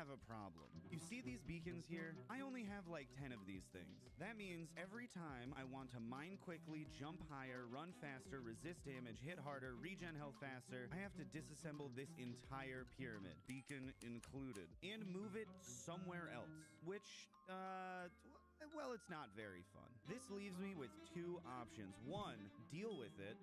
have a problem. You see these beacons here? I only have like 10 of these things. That means every time I want to mine quickly, jump higher, run faster, resist damage, hit harder, regen health faster, I have to disassemble this entire pyramid, beacon included, and move it somewhere else, which, well, it's not very fun. This leaves me with two options. One, deal with it.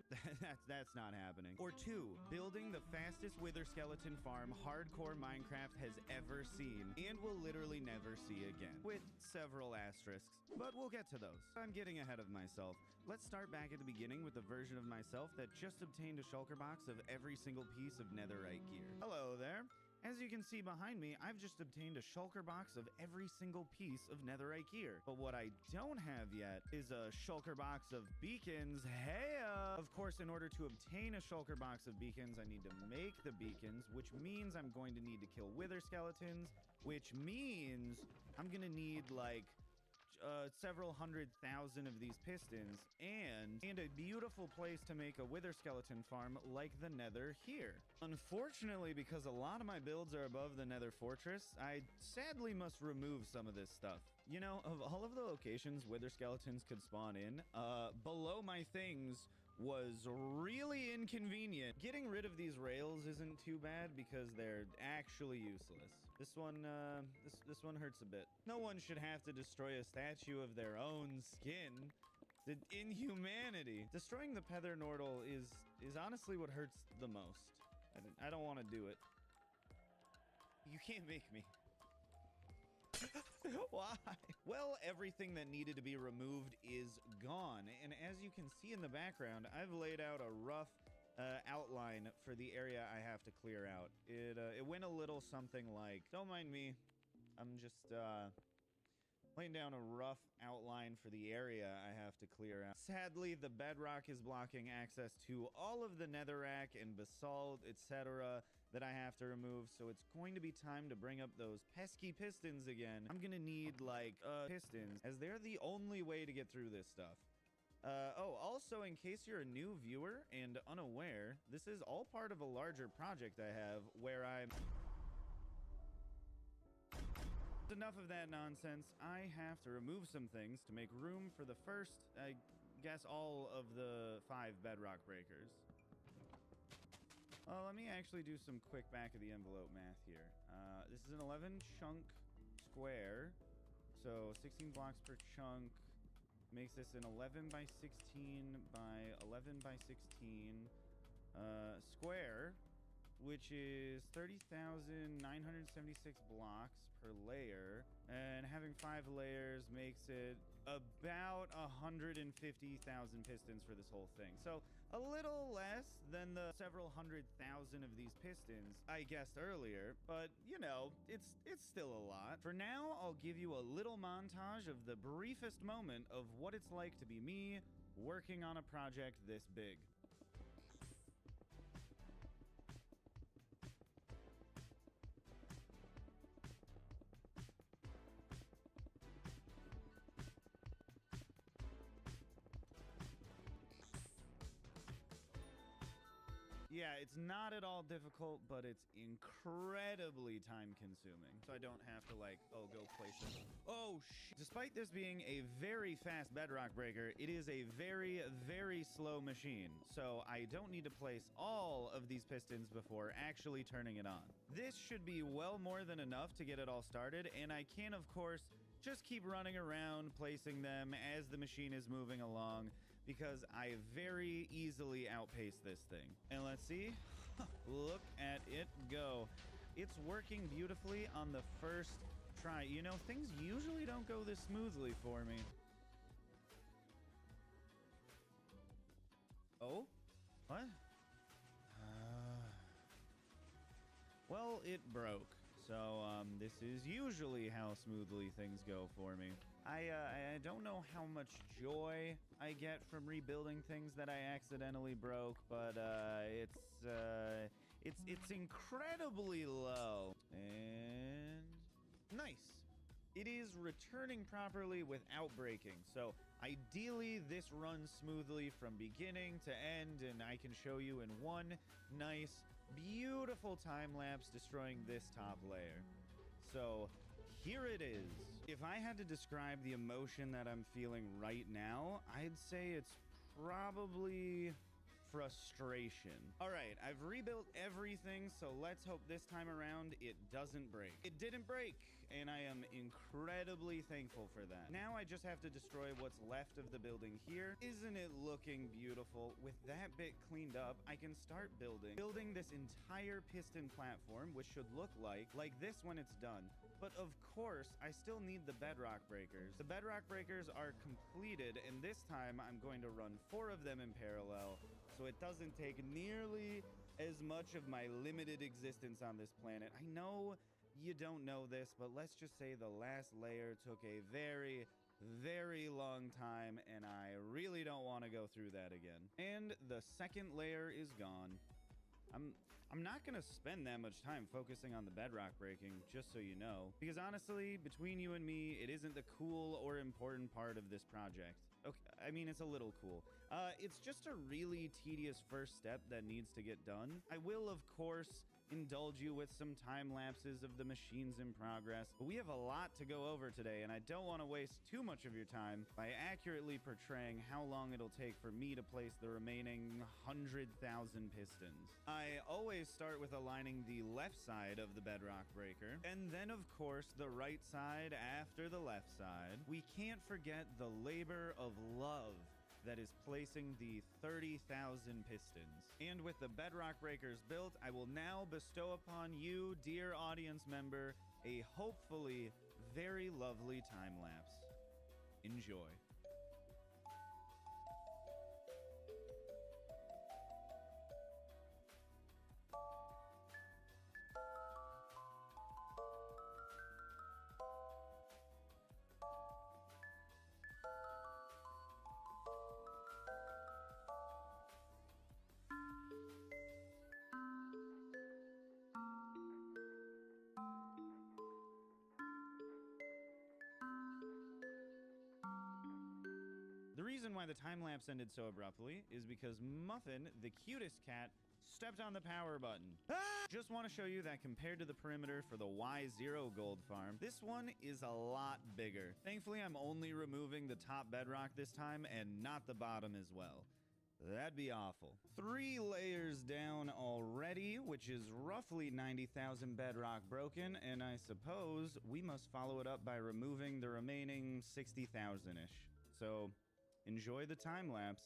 That's not happening. Or two, building the fastest wither skeleton farm hardcore Minecraft has ever seen and will literally never see again, with several asterisks, but we'll get to those. I'm getting ahead of myself. Let's start back at the beginning with the version of myself that just obtained a shulker box of every single piece of netherite gear. Hello there. As you can see behind me, I've just obtained a shulker box of every single piece of netherite gear. But what I don't have yet is a shulker box of beacons. Hey! Of course, in order to obtain a shulker box of beacons, I need to make the beacons, which means I'm going to need to kill wither skeletons, which means I'm gonna need like several 100,000 of these pistons and a beautiful place to make a wither skeleton farm like the nether here. Unfortunately, because a lot of my builds are above the nether fortress, I sadly must remove some of this stuff. You know, of all of the locations wither skeletons could spawn in, below my things was really inconvenient. Getting rid of these rails isn't too bad because they're actually useless. This one, this one hurts a bit. No one should have to destroy a statue of their own skin. The inhumanity. Destroying the Pether Nordal is honestly what hurts the most. I don't want to do it. You can't make me. Why? Well, everything that needed to be removed is gone. And as you can see in the background, I've laid out a rough outline for the area I have to clear out. It went a little something like, don't mind me, I'm just laying down a rough outline for the area I have to clear out. Sadly, the bedrock is blocking access to all of the netherrack and basalt, etc. that I have to remove, so it's going to be time to bring up those pesky pistons again. I'm gonna need, like, pistons, as they're the only way to get through this stuff. Oh, also, in case you're a new viewer and unaware, this is all part of a larger project I have where I'm... Enough of that nonsense. I have to remove some things to make room for the first, I guess, all of the 5 bedrock breakers. Let me actually do some quick back of the envelope math here. This is an 11 chunk square, so 16 blocks per chunk makes this an 11 by 16 by 11 by 16 square, which is 30,976 blocks per layer, and having 5 layers makes it about 150,000 pistons for this whole thing. So a little less than the several 100,000 of these pistons I guessed earlier, but you know, it's still a lot. For now, I'll give you a little montage of the briefest moment of what it's like to be me working on a project this big. Yeah, it's not at all difficult, but it's incredibly time-consuming. So I don't have to, like, oh, go place it. Oh, shit. Despite this being a very fast bedrock breaker, it is a very, very slow machine. So I don't need to place all of these pistons before actually turning it on. This should be well more than enough to get it all started, and I can, of course, just keep running around, placing them as the machine is moving along, because I very easily outpace this thing. And let's see. Look at it go. It's working beautifully on the first try. You know, things usually don't go this smoothly for me. Oh? What? Well, it broke. So, this is usually how smoothly things go for me. I don't know how much joy I get from rebuilding things that I accidentally broke, but, it's incredibly low. And... nice. It is returning properly without breaking, so ideally this runs smoothly from beginning to end, and I can show you in one nice, beautiful time lapse destroying this top layer. So here it is. If I had to describe the emotion that I'm feeling right now, I'd say it's probably frustration. All right, I've rebuilt everything, so let's hope this time around it doesn't break. It didn't break, and I am incredibly thankful for that. Now I just have to destroy what's left of the building here. Isn't it looking beautiful? With that bit cleaned up, I can start building this entire piston platform, which should look like this when it's done. But of course, I still need the bedrock breakers. The bedrock breakers are completed, and this time I'm going to run 4 of them in parallel, so it doesn't take nearly as much of my limited existence on this planet. I know you don't know this, but let's just say the last layer took a very, very long time, and I really don't want to go through that again. And the second layer is gone. I'm not going to spend that much time focusing on the bedrock breaking, just so you know. Because honestly, between you and me, it isn't the cool or important part of this project. Okay, I mean, it's a little cool. It's just a really tedious first step that needs to get done. I will, of course, indulge you with some time lapses of the machines in progress. But we have a lot to go over today, and I don't want to waste too much of your time by accurately portraying how long it'll take for me to place the remaining 100,000 pistons. I always start with aligning the left side of the bedrock breaker, and then of course the right side after the left side. We can't forget the labor of love that is placing the 30,000 pistons. And with the bedrock breakers built, I will now bestow upon you, dear audience member, a hopefully very lovely time lapse. Enjoy. The reason why the time-lapse ended so abruptly is because Muffin, the cutest cat, stepped on the power button. Just want to show you that compared to the perimeter for the Y0 gold farm, this one is a lot bigger. Thankfully, I'm only removing the top bedrock this time and not the bottom as well. That'd be awful. 3 layers down already, which is roughly 90,000 bedrock broken, and I suppose we must follow it up by removing the remaining 60,000-ish. So enjoy the time lapse.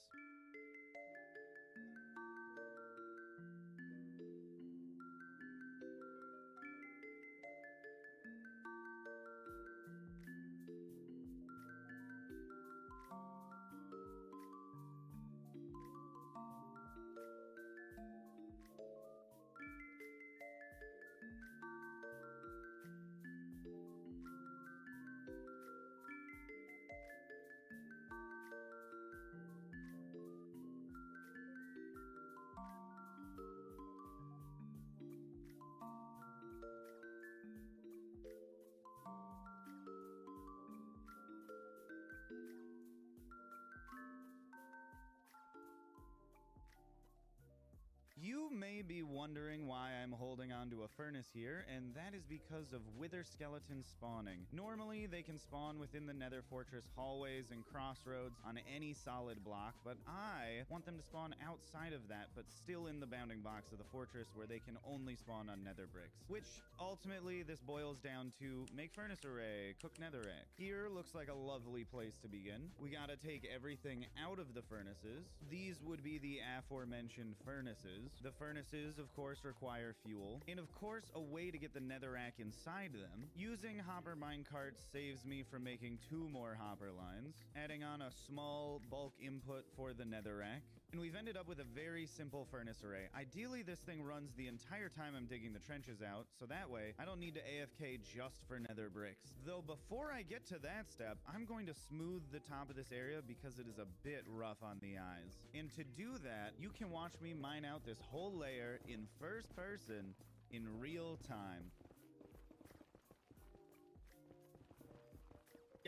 You may be wondering why I'm holding onto a furnace here, and that is because of wither skeletons spawning. Normally, they can spawn within the Nether Fortress hallways and crossroads on any solid block, but I want them to spawn outside of that, but still in the bounding box of the fortress where they can only spawn on nether bricks. Which, ultimately, this boils down to make furnace array, cook netherrack. Here looks like a lovely place to begin. We gotta take everything out of the furnaces. These would be the aforementioned furnaces. The furnaces, of course, require fuel, and of course, a way to get the netherrack inside them. Using hopper minecarts saves me from making 2 more hopper lines, adding on a small bulk input for the netherrack, and we've ended up with a very simple furnace array. Ideally, this thing runs the entire time I'm digging the trenches out, so that way, I don't need to AFK just for nether bricks. Though before I get to that step, I'm going to smooth the top of this area because it is a bit rough on the eyes. And to do that, you can watch me mine out this whole layer in first person in real time.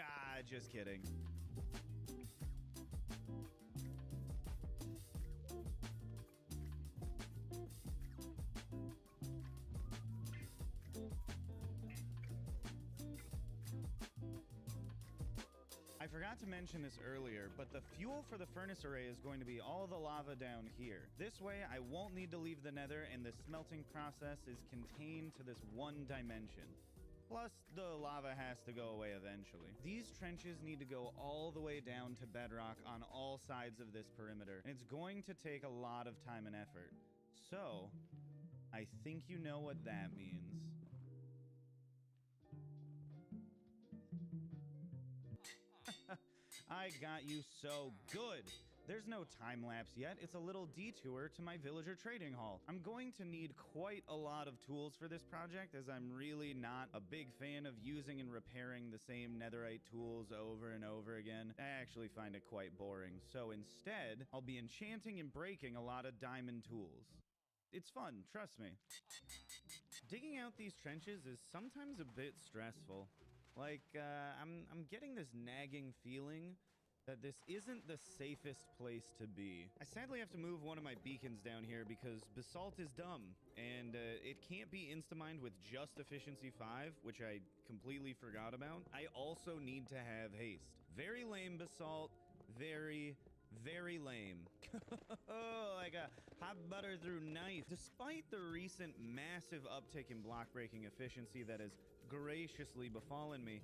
Ah, just kidding. I forgot to mention this earlier, but the fuel for the furnace array is going to be all the lava down here. This way, I won't need to leave the nether, and the smelting process is contained to this one dimension. Plus, the lava has to go away eventually. These trenches need to go all the way down to bedrock on all sides of this perimeter, and it's going to take a lot of time and effort. So, I think you know what that means. I got you so good. There's no time lapse yet. It's a little detour to my villager trading hall. I'm going to need quite a lot of tools for this project, as I'm really not a big fan of using and repairing the same netherite tools over and over again. I actually find it quite boring. So instead, I'll be enchanting and breaking a lot of diamond tools. It's fun, trust me. Digging out these trenches is sometimes a bit stressful. Like, I'm getting this nagging feeling that this isn't the safest place to be. I sadly have to move one of my beacons down here because basalt is dumb, and it can't be insta-mined with just efficiency 5, which I completely forgot about. I also need to have haste. Very lame basalt, very lame. Like a hot butter through knife. Despite the recent massive uptick in block breaking efficiency that has graciously befallen me,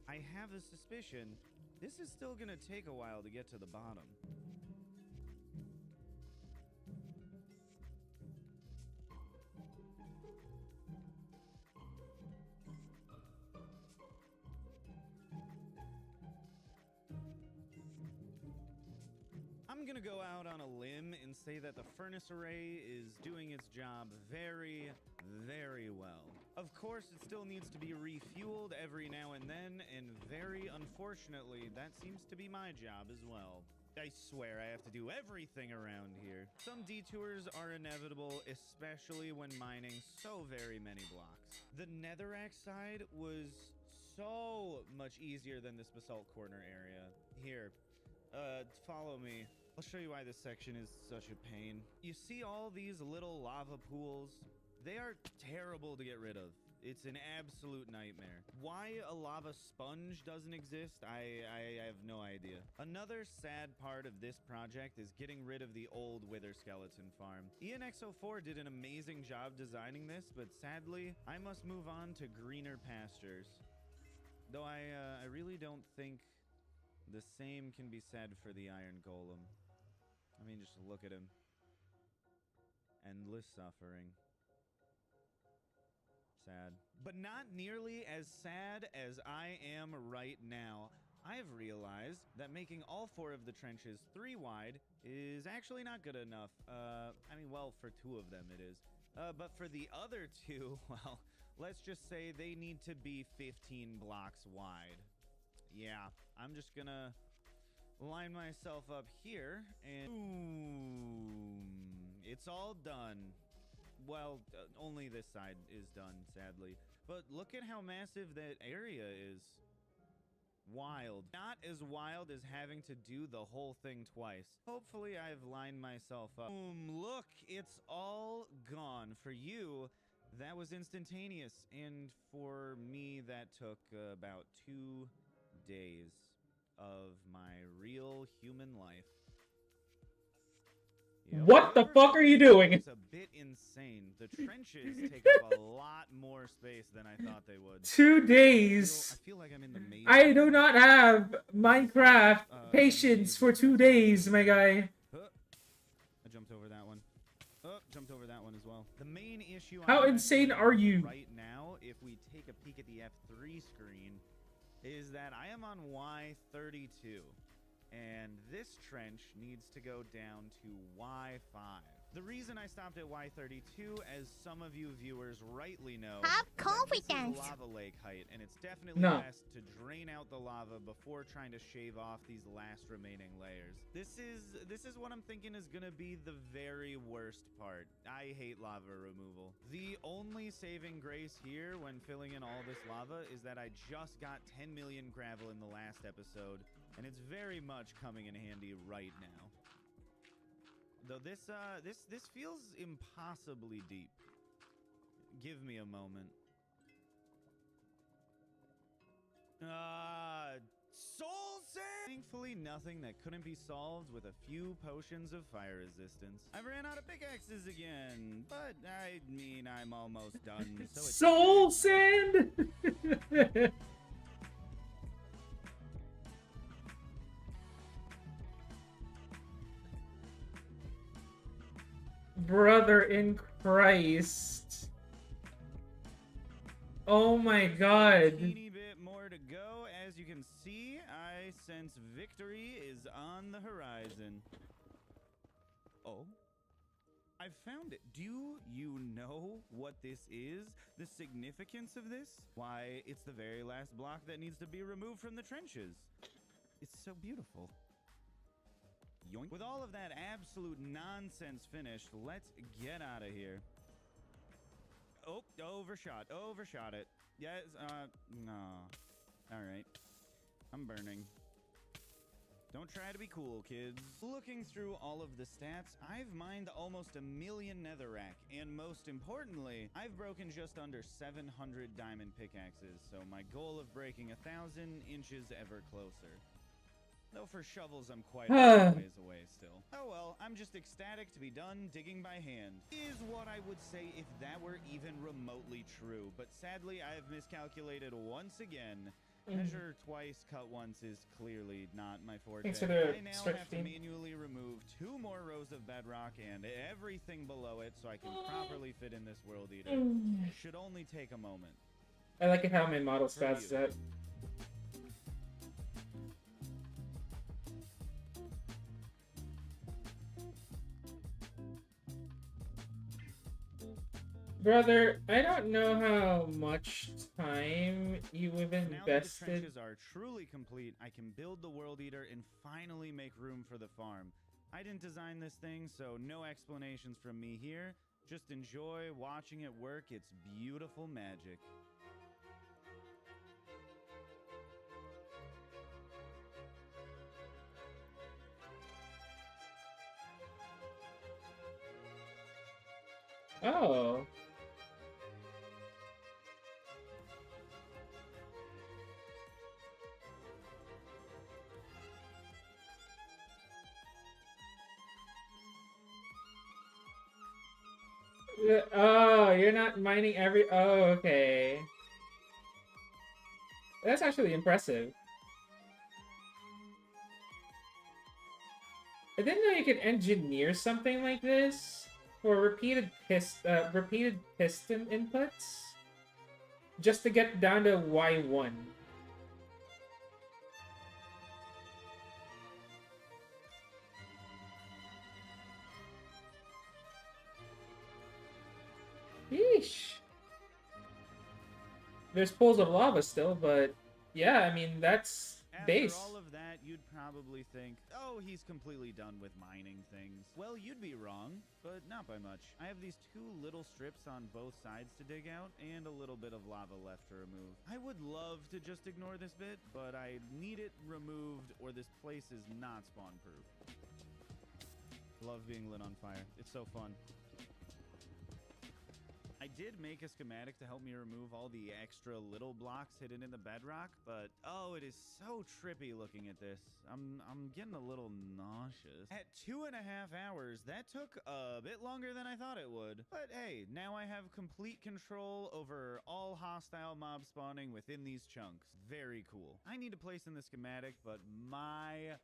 I have a suspicion this is still gonna take a while to get to the bottom. I'm gonna go out on a limb and say that the furnace array is doing its job very well. Of course, it still needs to be refueled every now and then, and very unfortunately, that seems to be my job as well. I swear I have to do everything around here. Some detours are inevitable, especially when mining so very many blocks. The netherrack side was so much easier than this basalt corner area. Here, follow me. I'll show you why this section is such a pain. You see all these little lava pools? They are terrible to get rid of. It's an absolute nightmare. Why a lava sponge doesn't exist, I have no idea. Another sad part of this project is getting rid of the old wither skeleton farm. ENX04 did an amazing job designing this, but sadly, I must move on to greener pastures. Though I really don't think the same can be said for the iron golem. I mean, just look at him. Endless suffering. Sad. But not nearly as sad as I am right now. I've realized that making all 4 of the trenches 3 wide is actually not good enough. I mean, well, for 2 of them it is. But for the other 2, well, let's just say they need to be 15 blocks wide. Yeah, I'm just gonna line myself up here and boom, it's all done. Well, only this side is done, sadly. But look at how massive that area is. Wild. Not as wild as having to do the whole thing twice. Hopefully I've lined myself up. Boom, look, it's all gone. For you, that was instantaneous. And for me, that took about 2 days of my real human life. What the fuck are you doing? It's a bit insane. The trenches take up a lot more space than I thought they would. 2 days. I feel like I'm in the maze. I do not have Minecraft patience for 2 days, my guy. I jumped over that one. Jumped over that one as well. The main issue How insane are you? Right now, if we take a peek at the F3 screen, is that I am on Y32. And this trench needs to go down to Y5. The reason I stopped at Y32, as some of you viewers rightly know, have confidence. This is lava lake height, and it's definitely best to drain out the lava before trying to shave off these last remaining layers. This is what I'm thinking is gonna be the very worst part. I hate lava removal. The only saving grace here when filling in all this lava is that I just got 10 million gravel in the last episode, and it's very much coming in handy right now. Though this feels impossibly deep. Give me a moment. Soul Sand! Thankfully, nothing that couldn't be solved with a few potions of fire resistance. I've ran out of pickaxes again, but I mean, I'm almost done, so it's Soul okay. Sand! Brother in Christ. Oh my god. A teeny bit more to go. As you can see, I sense victory is on the horizon. Oh. I found it. Do you know what this is? The significance of this? Why, it's the very last block that needs to be removed from the trenches. It's so beautiful. Yoink. With all of that absolute nonsense finished, let's get out of here. Oh, overshot it. Yes, no. All right. I'm burning. Don't try to be cool, kids. Looking through all of the stats, I've mined almost 1 million netherrack, and most importantly, I've broken just under 700 diamond pickaxes, so my goal of breaking 1,000 inches ever closer. Though for shovels, I'm quite a long ways away still. Oh well, I'm just ecstatic to be done digging by hand. Is what I would say if that were even remotely true, but sadly I have miscalculated once again. Measure twice, cut once is clearly not my forte. Thanks for the I now have to manually remove 2 more rows of bedrock and everything below it so I can properly fit in this world eater. Should only take a moment. I like it how my model stats that. Brother, I don't know how much time you have invested. Now that the trenches are truly complete, I can build the world eater and finally make room for the farm. I didn't design this thing, so no explanations from me here. Just enjoy watching it work its beautiful magic. Oh. Oh, you're not mining every... Oh, okay. That's actually impressive. I didn't know you could engineer something like this for repeated piston inputs just to get down to Y1. Yeesh. There's pools of lava still, but yeah, I mean, that's base. After all of that, you'd probably think, oh, he's completely done with mining things. Well, you'd be wrong, but not by much. I have these 2 little strips on both sides to dig out, and a little bit of lava left to remove. I would love to just ignore this bit, but I need it removed or this place is not spawn-proof. Love being lit on fire. It's so fun. I did make a schematic to help me remove all the extra little blocks hidden in the bedrock, but oh, it is so trippy looking at this. I'm getting a little nauseous. At 2.5 hours, that took a bit longer than I thought it would. But hey, now I have complete control over all hostile mob spawning within these chunks. Very cool. I need to place in the schematic, but my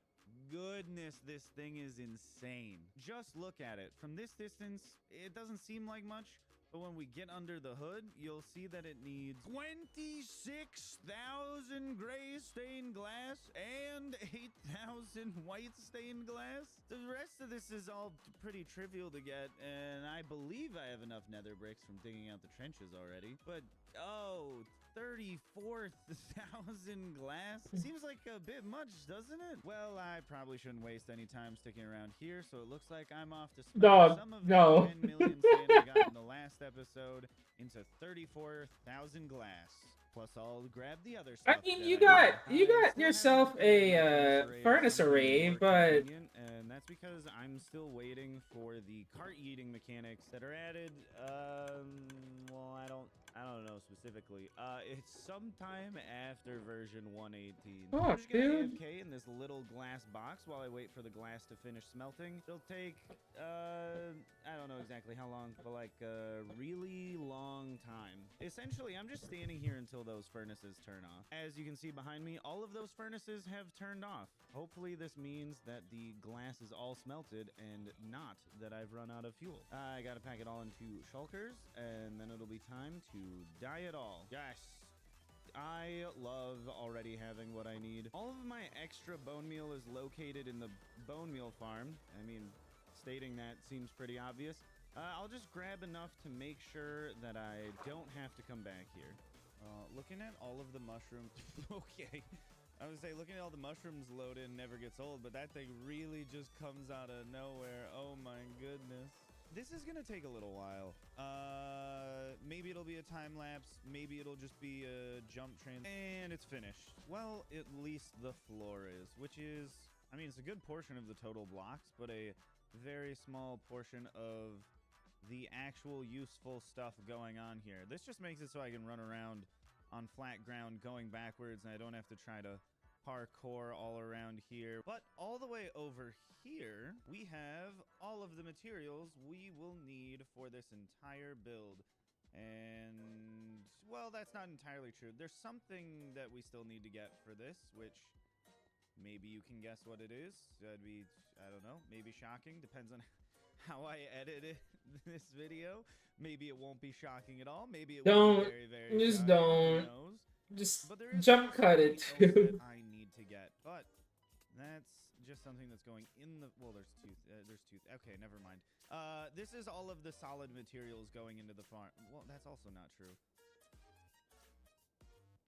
goodness, this thing is insane. Just look at it. From this distance, it doesn't seem like much, but when we get under the hood, you'll see that it needs 26,000 gray stained glass and 8,000 white stained glass. The rest of this is all pretty trivial to get, and I believe I have enough nether bricks from digging out the trenches already. But, oh, 34,000 glass? Seems like a bit much, doesn't it? Well, I probably shouldn't waste any time sticking around here, so it looks like I'm off to spend some of the 10 million sand I got in the last episode into 34,000 glass. Plus, I'll grab the other stuff. I mean, you got yourself a furnace array, but and that's because I'm still waiting for the cart yeeting mechanics that are added. Well, I don't I don't know specifically. It's sometime after version 118. Oh, I'm just gonna dude. AFK in this little glass box while I wait for the glass to finish smelting. It'll take, I don't know exactly how long, but like a really long time. Essentially, I'm just standing here until those furnaces turn off. As you can see behind me, all of those furnaces have turned off. Hopefully this means that the glass is all smelted and not that I've run out of fuel. I gotta pack it all into shulkers and then it'll be time to dye it all. Yes. I love already having what I need. All of my extra bone meal is located in the bone meal farm. I mean, stating that seems pretty obvious. I'll just grab enough to make sure that I don't have to come back here. Looking at all of the mushrooms. Okay. I would say looking at all the mushrooms loaded never gets old, but that thing really just comes out of nowhere. Oh my goodness. This is gonna take a little while. Maybe it'll be a time lapse. Maybe it'll just be a jump train. And it's finished. Well, at least the floor is, which is, I mean, it's a good portion of the total blocks, but a very small portion of the actual useful stuff going on here. This just makes it so I can run around on flat ground going backwards and I don't have to try to parkour all around here. But all the way over here, we have all of the materials we will need for this entire build. And, well, that's not entirely true. There's something that we still need to get for this, which maybe you can guess what it is. That'd be, I don't know, maybe shocking. Depends on how I edit it, this video. Maybe it won't be shocking at all. Maybe it will be very, very Just shocking. don't. Who knows? Just But there is jump cut it, something else dude. that I need to get, but that's just something that's going in the, well, there's two, okay, never mind. This is all of the solid materials going into the farm. Well, that's also not true.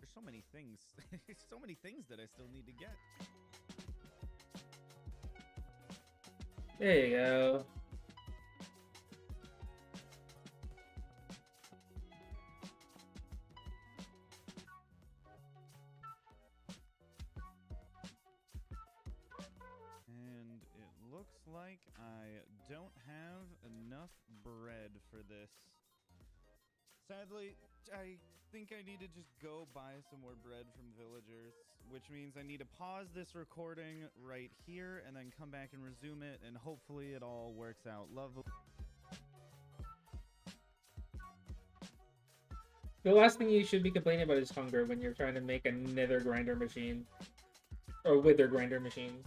There's so many things, so many things that I still need to get. There you go. And it looks like I don't have enough bread for this. Sadly, I think I need to just go buy some more bread from villagers, which means I need to pause this recording right here and then come back and resume it, and hopefully it all works out lovely. The last thing you should be complaining about is hunger when you're trying to make a nether grinder machine. Or wither grinder machine.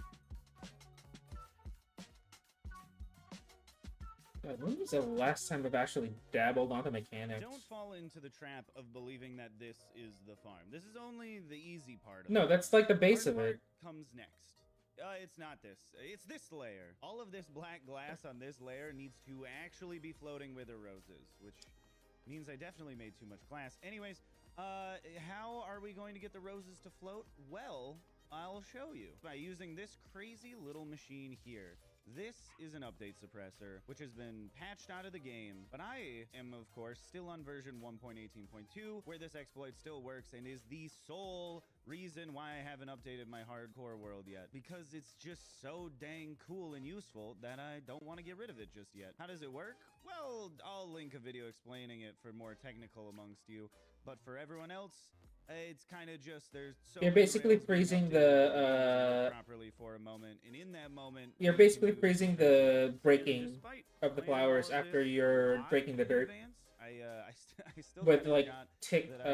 God, when was the last time I've actually dabbled onto mechanics? Don't fall into the trap of believing that this is the farm. This is only the easy part of it. No, that's like the base of Hard it. part comes next. It's not this. It's this layer. All of this black glass on this layer needs to actually be floating wither roses, which means I definitely made too much glass. Anyways, how are we going to get the roses to float? Well, I'll show you by using this crazy little machine here. This is an update suppressor, which has been patched out of the game, but I am, of course, still on version 1.18.2, where this exploit still works and is the sole reason why I haven't updated my hardcore world yet, because it's just so dang cool and useful that I don't want to get rid of it just yet. How does it work? Well, I'll link a video explaining it for more technical amongst you, but for everyone else, it's kind of just, there's so You're many basically rails being freezing updated properly for a moment, and in that moment, You're we basically can do freezing things. the And breaking despite of the planning flowers all of after this you're lot breaking the in dirt. advance, I still With kinda like forgot tick that I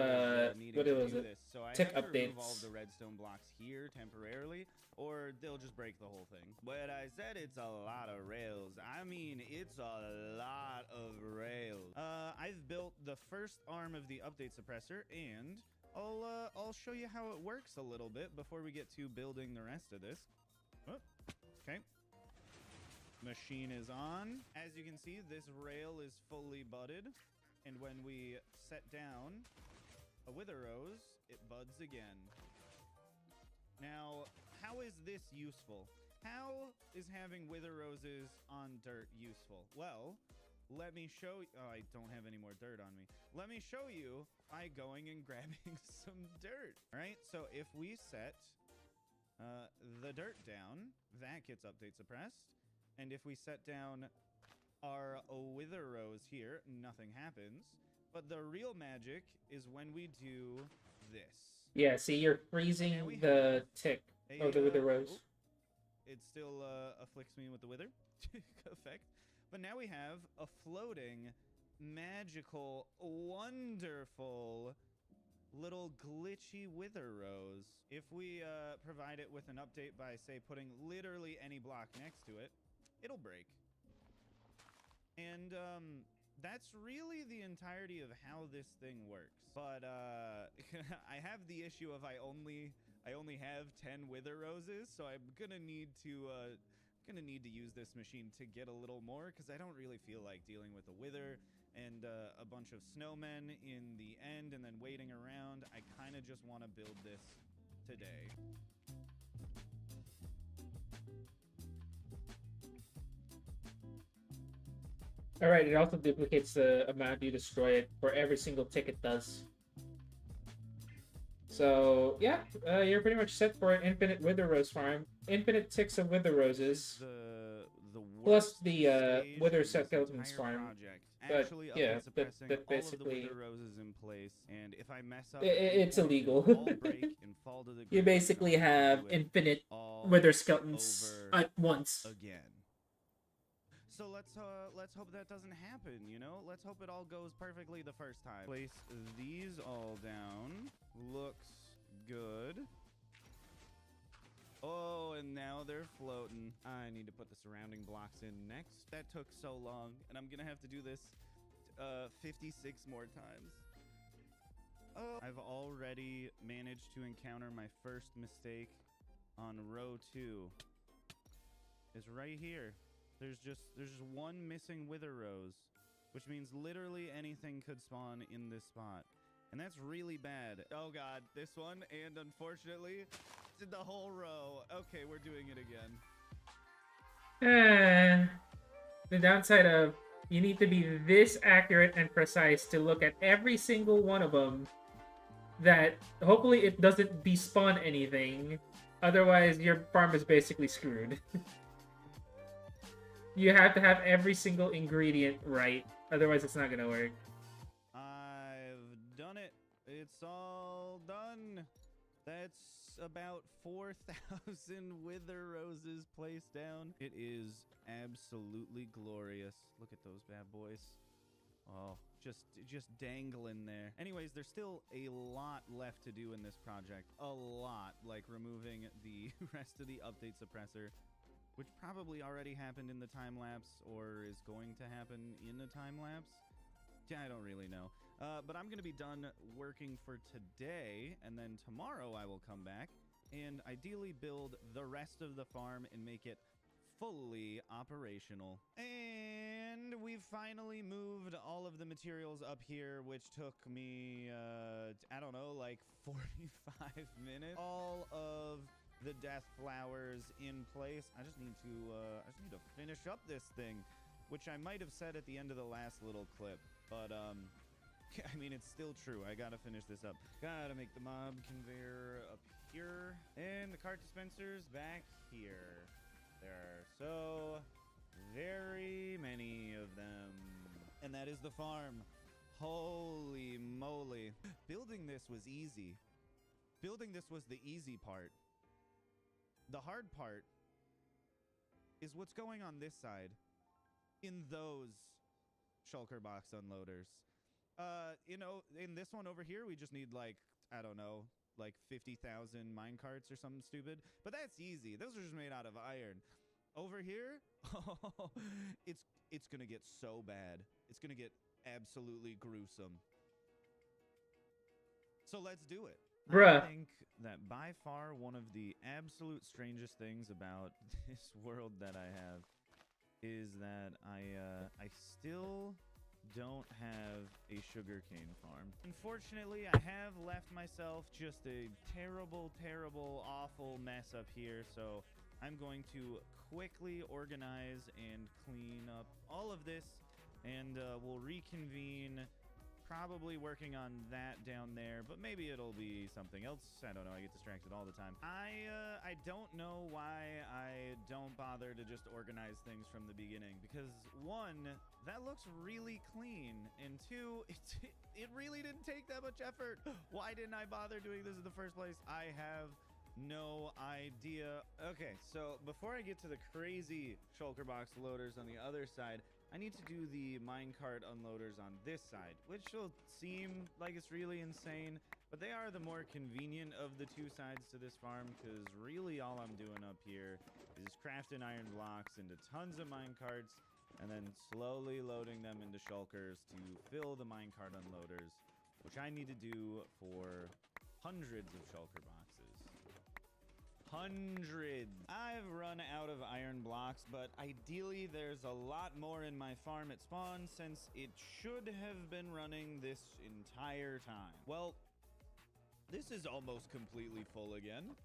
was, needing what to was do it? this. So I Tick have to remove all updates. of the redstone blocks here temporarily, or they'll just break the whole thing. But I said it's a lot of rails. I mean, it's a lot of rails. I've built the first arm of the update suppressor, and I'll show you how it works a little bit before we get to building the rest of this. Oh, okay. Machine is on. As you can see, this rail is fully budded, and when we set down a wither rose, it buds again. Now, how is this useful? How is having wither roses on dirt useful? Well, let me show you. Oh, I don't have any more dirt on me. Let me show you by going and grabbing some dirt. All right, so if we set the dirt down, that gets update suppressed. And if we set down our wither rose here, nothing happens. But the real magic is when we do this. Yeah, see, you're freezing we the have tick or the wither rose. It still afflicts me with the wither effect. But now we have a floating, magical, wonderful little glitchy wither rose. If we provide it with an update by, say, putting literally any block next to it, it'll break. And that's really the entirety of how this thing works. But I have the issue of I only have 10 wither roses, so I'm gonna need to use this machine to get a little more, because I don't really feel like dealing with a wither and a bunch of snowmen in the end and then waiting around. I kind of just want to build this today. Alright, it also duplicates the amount you destroy it for every single tick it does. So, yeah, you're pretty much set for an infinite wither rose farm. Infinite ticks of wither roses. Plus the wither skeletons farm. But yeah, that basically all of the wither roses in place, and if I mess up, it's illegal. break and fall to the You basically have infinite wither skeletons at once. Again. So let's hope that doesn't happen, you know? Let's hope it all goes perfectly the first time. Place these all down. Looks good. Oh, and now they're floating. I need to put the surrounding blocks in next. That took so long, and I'm gonna have to do this 56 more times. Oh, I've already managed to encounter my first mistake on row 2. It's right here. There's just one missing wither rose, which means literally anything could spawn in this spot. And that's really bad. Oh god, this one, and unfortunately, did the whole row. Okay, we're doing it again. The downside of you need to be this accurate and precise to look at every single one of them, that hopefully it doesn't despawn anything. Otherwise, your farm is basically screwed. You have to have every single ingredient right. Otherwise, it's not gonna work. I've done it. It's all done. That's about 4,000 wither roses placed down. It is absolutely glorious. Look at those bad boys. Oh, just dangling there. Anyways, there's still a lot left to do in this project. A lot, like removing the rest of the update suppressor, which probably already happened in the time-lapse or is going to happen in a time-lapse. Yeah, I don't really know. But I'm going to be done working for today, and then tomorrow I will come back and ideally build the rest of the farm and make it fully operational. And we've finally moved all of the materials up here, which took me, I don't know, like 45 minutes. All of the death flowers in place. I just need to finish up this thing, which I might have said at the end of the last little clip, but I mean, it's still true. I gotta finish this up. Gotta make the mob conveyor up here, and the cart dispensers back here. There are so very many of them, and that is the farm. Holy moly. Building this was easy. Building this was the easy part. The hard part is what's going on this side in those shulker box unloaders. You know, in this one over here, we just need like, I don't know, like 50,000 mine carts or something stupid. But that's easy. Those are just made out of iron. Over here, it's gonna get so bad. It's gonna get absolutely gruesome. So let's do it. Bruh. I think that by far one of the absolute strangest things about this world that I have is that I still don't have a sugarcane farm. Unfortunately, I have left myself just a terrible, terrible, awful mess up here, so I'm going to quickly organize and clean up all of this, and we'll reconvene probably working on that down there, but maybe it'll be something else. I don't know. I get distracted all the time. I don't know why I don't bother to just organize things from the beginning, because one, that looks really clean, and two, it really didn't take that much effort. Why didn't I bother doing this in the first place? I have no idea. Okay, so before I get to the crazy shulker box loaders on the other side, I need to do the minecart unloaders on this side, which will seem like it's really insane, but they are the more convenient of the two sides to this farm, because really all I'm doing up here is crafting iron blocks into tons of minecarts and then slowly loading them into shulkers to fill the minecart unloaders, which I need to do for hundreds of shulker boxes. Hundreds. I've run out of iron blocks, but ideally there's a lot more in my farm at spawn, since it should have been running this entire time. Well, this is almost completely full again.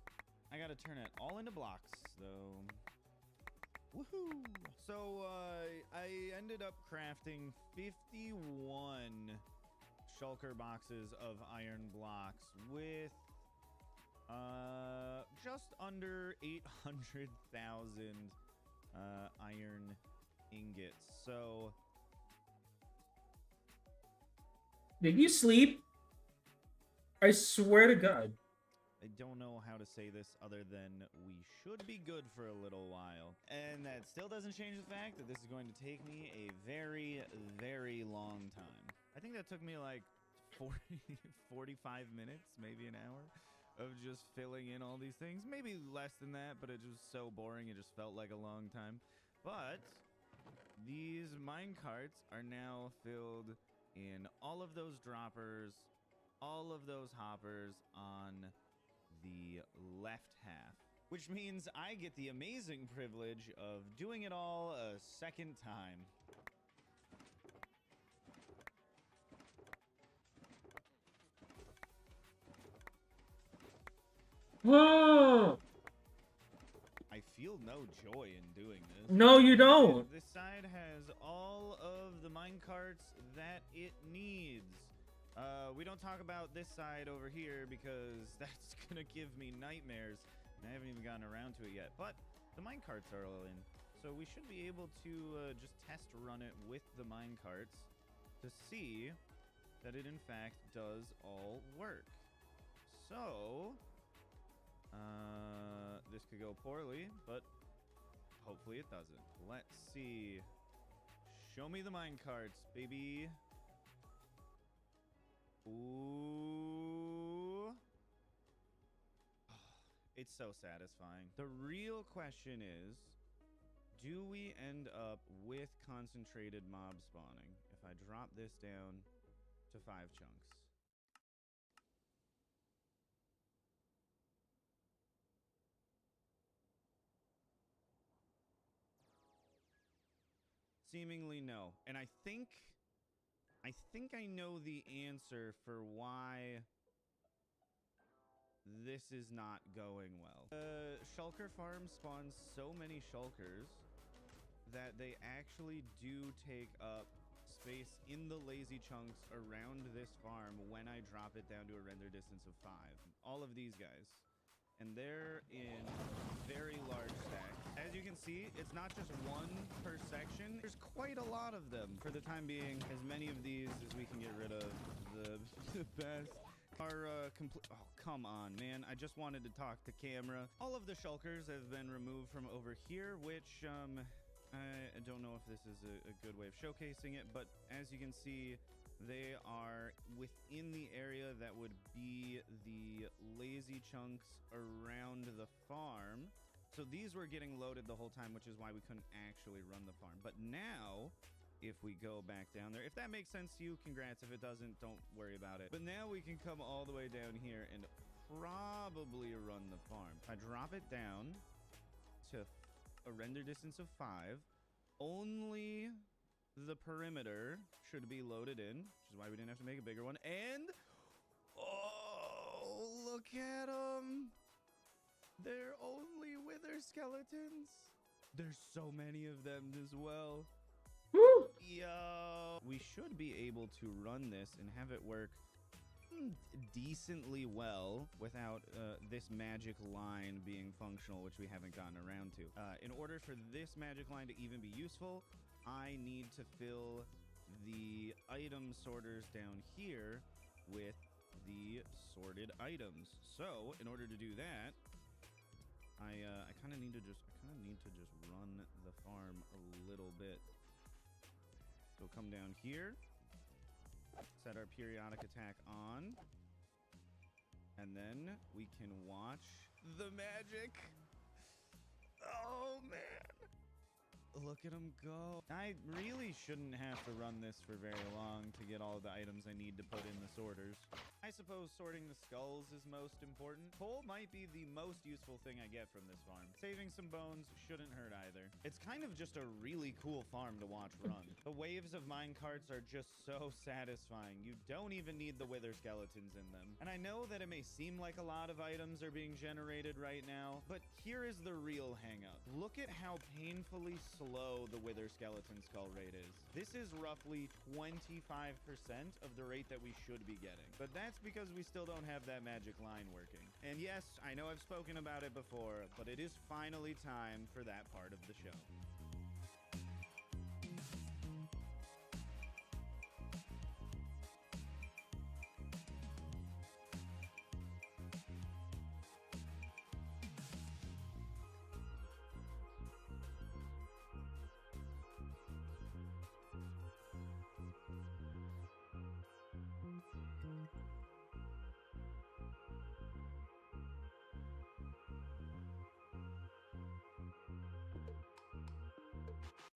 I gotta turn it all into blocks, though. Woohoo! So, I ended up crafting 51 shulker boxes of iron blocks with just under 800,000 iron ingots. So, did you sleep? I swear to God. I don't know how to say this other than we should be good for a little while. And that still doesn't change the fact that this is going to take me a very, very long time. I think that took me like 45 minutes, maybe an hour, of just filling in all these things. Maybe less than that, but it was so boring, it just felt like a long time. But these mine carts are now filled in all of those droppers, all of those hoppers on the left half, which means I get the amazing privilege of doing it all a second time. Whoa! I feel no joy in doing this. No, you don't. This side has all of the minecarts that it needs. We don't talk about this side over here because that's gonna give me nightmares, and I haven't even gotten around to it yet. But the minecarts are all in, so we should be able to just test run it with the minecarts to see that it in fact does all work. So this could go poorly, but hopefully it doesn't. Let's see. Show me the minecarts, baby. Ooh. It's so satisfying. The real question is, do we end up with concentrated mob spawning if I drop this down to 5 chunks? Seemingly no. And I think I know the answer for why this is not going well. Shulker farm spawns so many shulkers that they actually do take up space in the lazy chunks around this farm when I drop it down to a render distance of 5. All of these guys. And they're in very large stacks. As you can see, it's not just one per section. There's quite a lot of them. For the time being, as many of these as we can get rid of, the best are complete. Oh, come on, man. I just wanted to talk to camera. All of the shulkers have been removed from over here, which I don't know if this is a good way of showcasing it, but as you can see, they are within the area that would be the lazy chunks around the farm. So these were getting loaded the whole time, which is why we couldn't actually run the farm. But now, if we go back down there, if that makes sense to you, congrats. If it doesn't, don't worry about it. But now we can come all the way down here and probably run the farm. If I drop it down to a render distance of 5, only the perimeter should be loaded in, which is why we didn't have to make a bigger one. And oh, look at them. They're only wither skeletons. There's so many of them as well. Woo! Yo! We should be able to run this and have it work decently well without this magic line being functional, which we haven't gotten around to. In order for this magic line to even be useful, I need to fill the item sorters down here with the sorted items. So in order to do that, I kind of need to just run the farm a little bit. So come down here, set our periodic attack on, and then we can watch the magic. Oh man. Look at him go. I really shouldn't have to run this for very long to get all the items I need to put in the sorters. I suppose sorting the skulls is most important. Coal might be the most useful thing I get from this farm. Saving some bones shouldn't hurt either. It's kind of just a really cool farm to watch run. The waves of minecarts are just so satisfying. You don't even need the wither skeletons in them. And I know that it may seem like a lot of items are being generated right now, but here is the real hang up. Look at how painfully slow the wither skeleton skull rate is. This is roughly 25% of the rate that we should be getting. But that's because we still don't have that magic line working. And yes, I know I've spoken about it before, but it is finally time for that part of the show.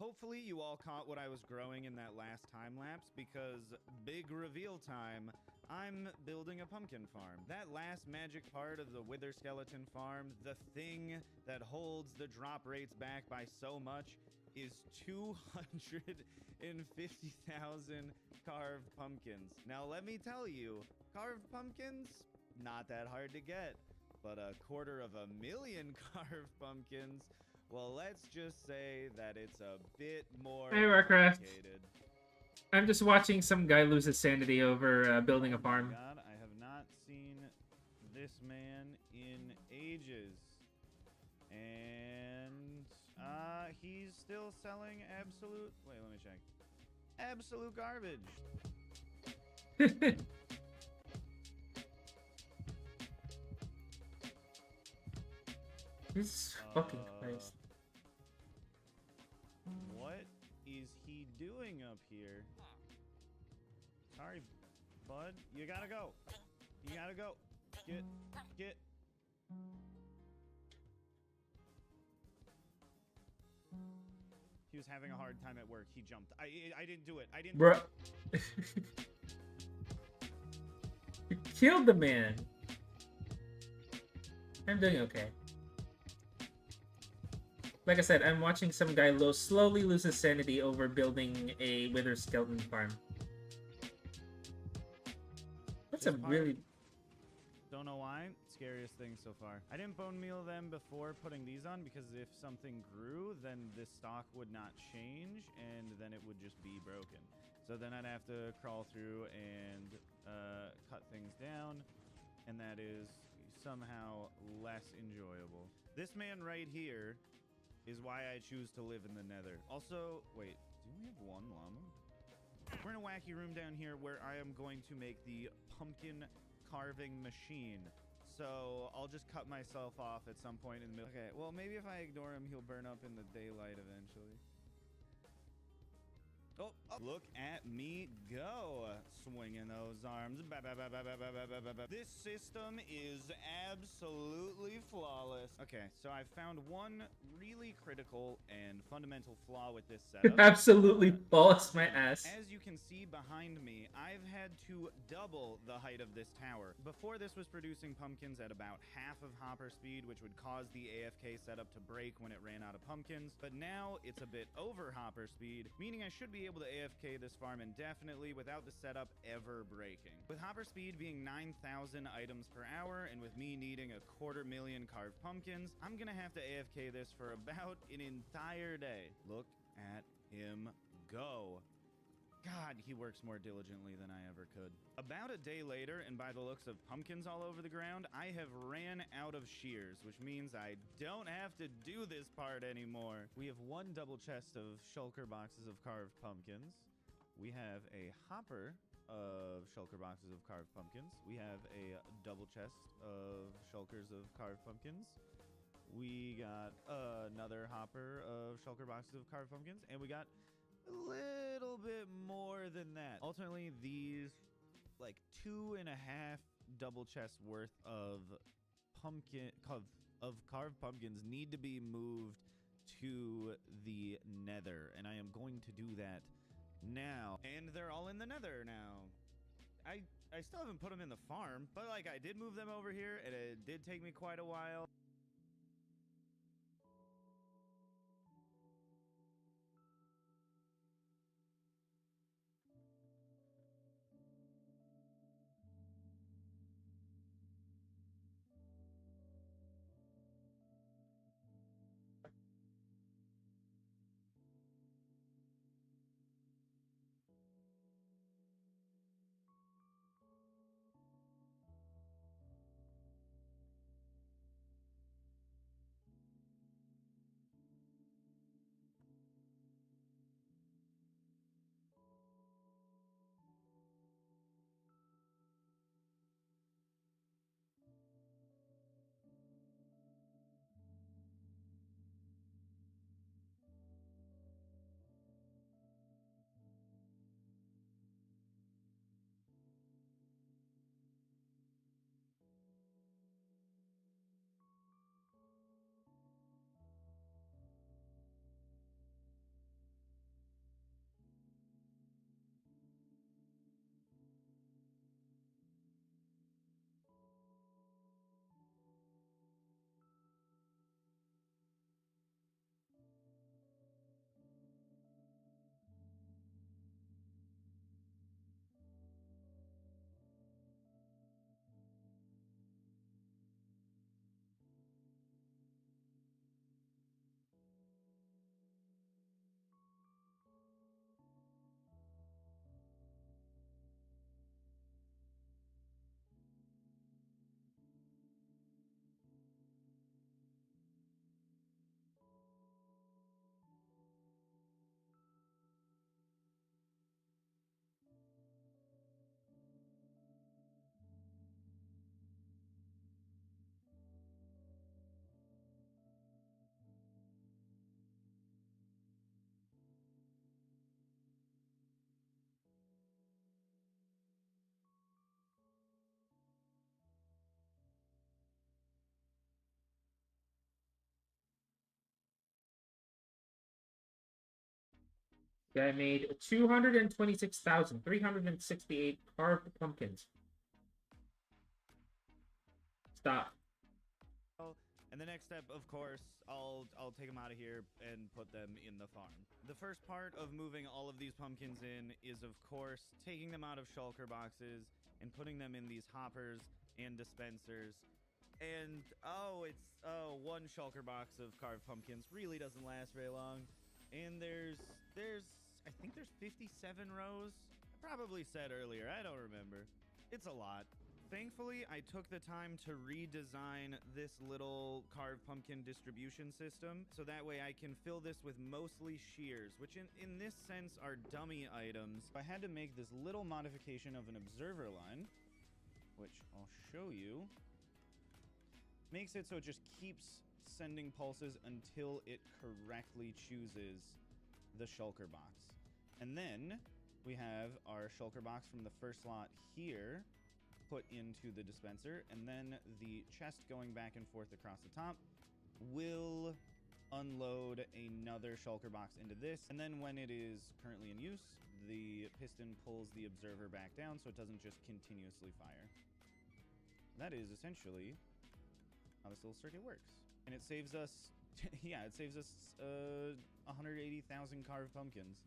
Hopefully you all caught what I was growing in that last time lapse, because big reveal time, I'm building a pumpkin farm. That last magic part of the wither skeleton farm, the thing that holds the drop rates back by so much, is 250,000 carved pumpkins. Now let me tell you, carved pumpkins, not that hard to get, but 250,000 carved pumpkins, well, let's just say that it's a bit more complicated. I'm just watching some guy lose his sanity over building a farm. Oh my God, I have not seen this man in ages. And he's still selling absolute... Wait, let me check. Absolute garbage. Jesus fucking Christ. What is he doing up here? Sorry, bud. You gotta go. You gotta go. Get. He was having a hard time at work. He jumped. I didn't do it. I didn't. Bruh. You killed the man. I'm doing okay. Like I said, I'm watching some guy slowly lose his sanity over building a wither skeleton farm. That's a really... Don't know why. Scariest thing so far. I didn't bone meal them before putting these on, because if something grew, then this stock would not change, and then it would just be broken. So then I'd have to crawl through and cut things down, and that is somehow less enjoyable. This man right here is why I choose to live in the nether. Also, wait, do we have one llama? We're in a wacky room down here where I am going to make the pumpkin carving machine. So I'll just cut myself off at some point in the middle. Okay, well, maybe if I ignore him, he'll burn up in the daylight eventually. Oh, look at me go, swinging those arms. This system is absolutely flawless. Okay, so I've found one really critical and fundamental flaw with this setup. Absolutely flawless, my ass. As you can see behind me, I've had to double the height of this tower. Before, this was producing pumpkins at about half of hopper speed, which would cause the AFK setup to break when it ran out of pumpkins. But now it's a bit over hopper speed, meaning I should be able to AFK this farm indefinitely without the setup ever breaking. With hopper speed being 9,000 items per hour, and with me needing 250,000 carved pumpkins, I'm gonna have to AFK this for about an entire day. Look at him go. God, he works more diligently than I ever could. About a day later, and by the looks of pumpkins all over the ground, I have ran out of shears, which means I don't have to do this part anymore. We have one double chest of shulker boxes of carved pumpkins. We have a hopper of shulker boxes of carved pumpkins. We have a double chest of shulkers of carved pumpkins. We got another hopper of shulker boxes of carved pumpkins, and we got a little bit more than that. Ultimately, these like 2.5 double chests worth of carved pumpkins need to be moved to the nether, and I am going to do that now. And they're all in the nether now. I still haven't put them in the farm, but like I did move them over here, and it did take me quite a while. I made 226,368 carved pumpkins. Stop. And the next step, of course, I'll take them out of here and put them in the farm. The first part of moving all of these pumpkins in is, of course, taking them out of shulker boxes and putting them in these hoppers and dispensers. And one shulker box of carved pumpkins really doesn't last very long. And I think there's 57 rows. I probably said earlier, I don't remember. It's a lot. Thankfully, I took the time to redesign this little carved pumpkin distribution system, so that way I can fill this with mostly shears, which in this sense are dummy items. I had to make this little modification of an observer line, which I'll show you. Makes it so it just keeps sending pulses until it correctly chooses the shulker box. And then we have our shulker box from the first slot here put into the dispenser, and then the chest going back and forth across the top will unload another shulker box into this, and then when it is currently in use, the piston pulls the observer back down so it doesn't just continuously fire. That is essentially how this little circuit works. And it saves us, yeah, it saves us 180,000 carved pumpkins.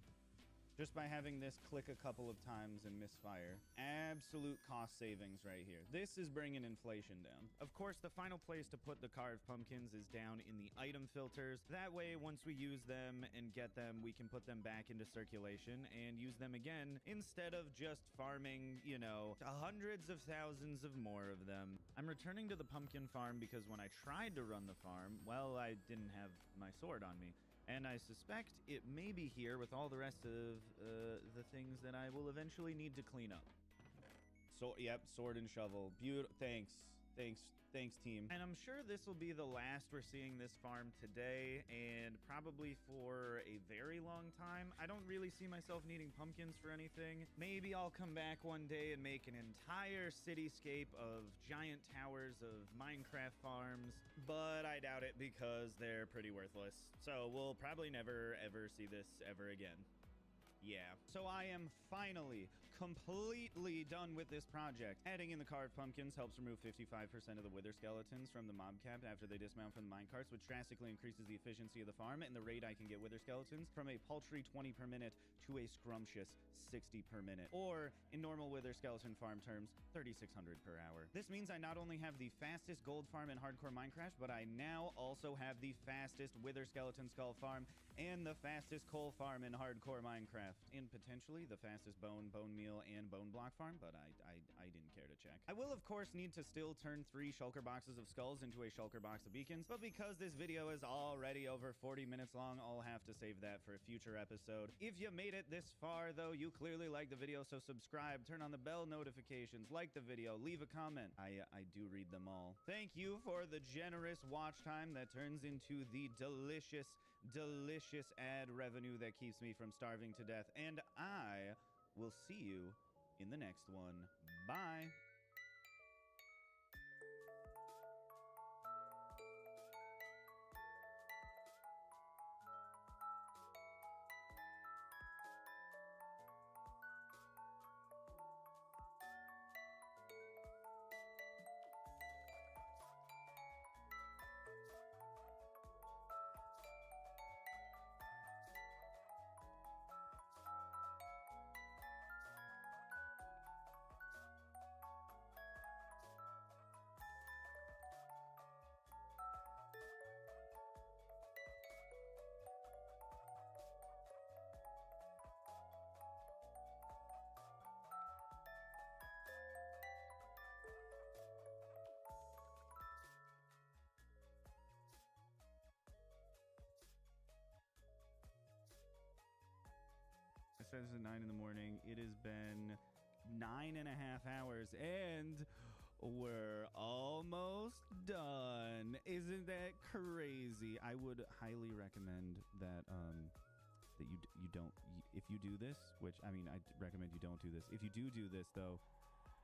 just by having this click a couple of times and misfire. Absolute cost savings right here. This is bringing inflation down. Of course, the final place to put the carved pumpkins is down in the item filters. That way, once we use them and get them, we can put them back into circulation and use them again instead of just farming, you know, hundreds of thousands of more of them. I'm returning to the pumpkin farm because when I tried to run the farm, well, I didn't have my sword on me. And I suspect it may be here with all the rest of the things that I will eventually need to clean up. So, yep, sword and shovel. Beautiful. Thanks, team. And I'm sure this will be the last we're seeing this farm today, and probably for a very long time. I don't really see myself needing pumpkins for anything. Maybe I'll come back one day and make an entire cityscape of giant towers of Minecraft farms, but I doubt it because they're pretty worthless. So we'll probably never, ever see this ever again. Yeah. So I am finally completely done with this project. Adding in the carved pumpkins helps remove 55% of the wither skeletons from the mob camp after they dismount from the minecarts, which drastically increases the efficiency of the farm and the rate I can get wither skeletons from a paltry 20 per minute to a scrumptious 60 per minute, or in normal wither skeleton farm terms, 3,600 per hour. This means I not only have the fastest gold farm in hardcore Minecraft, but I now also have the fastest wither skeleton skull farm and the fastest coal farm in hardcore Minecraft, and potentially the fastest bone meal, and bone block farm, but I didn't care to check. I will, of course, need to still turn 3 shulker boxes of skulls into a shulker box of beacons, but because this video is already over 40 minutes long, I'll have to save that for a future episode. If you made it this far, though, you clearly like the video, so subscribe, turn on the bell notifications, like the video, leave a comment. I do read them all. Thank you for the generous watch time that turns into the delicious ad revenue that keeps me from starving to death, and I will see you in the next one. Bye. It starts at 9 in the morning. It has been 9.5 hours, and we're almost done. Isn't that crazy? I would highly recommend that that you don't, if you do this, which I mean, I recommend you don't do this. If you do this though,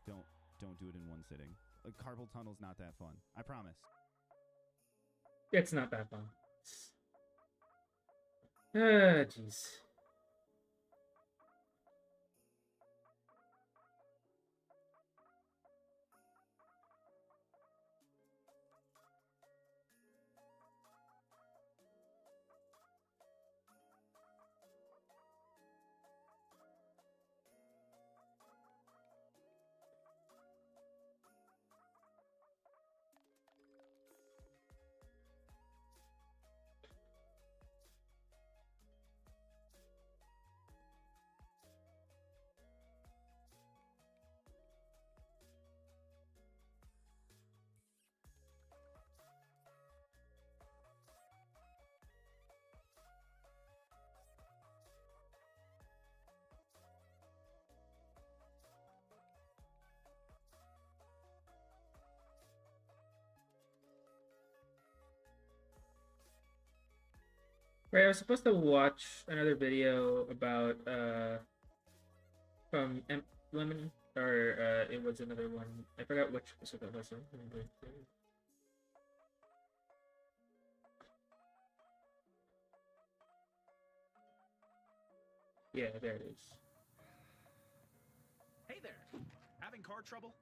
don't do it in one sitting. Like, carpal tunnel's not that fun. I promise. It's not that fun. Ah, jeez. Right, I was supposed to watch another video about from Lemon, or it was another one. I forgot which episode that was. Yeah, there it is. Hey there! Having car trouble?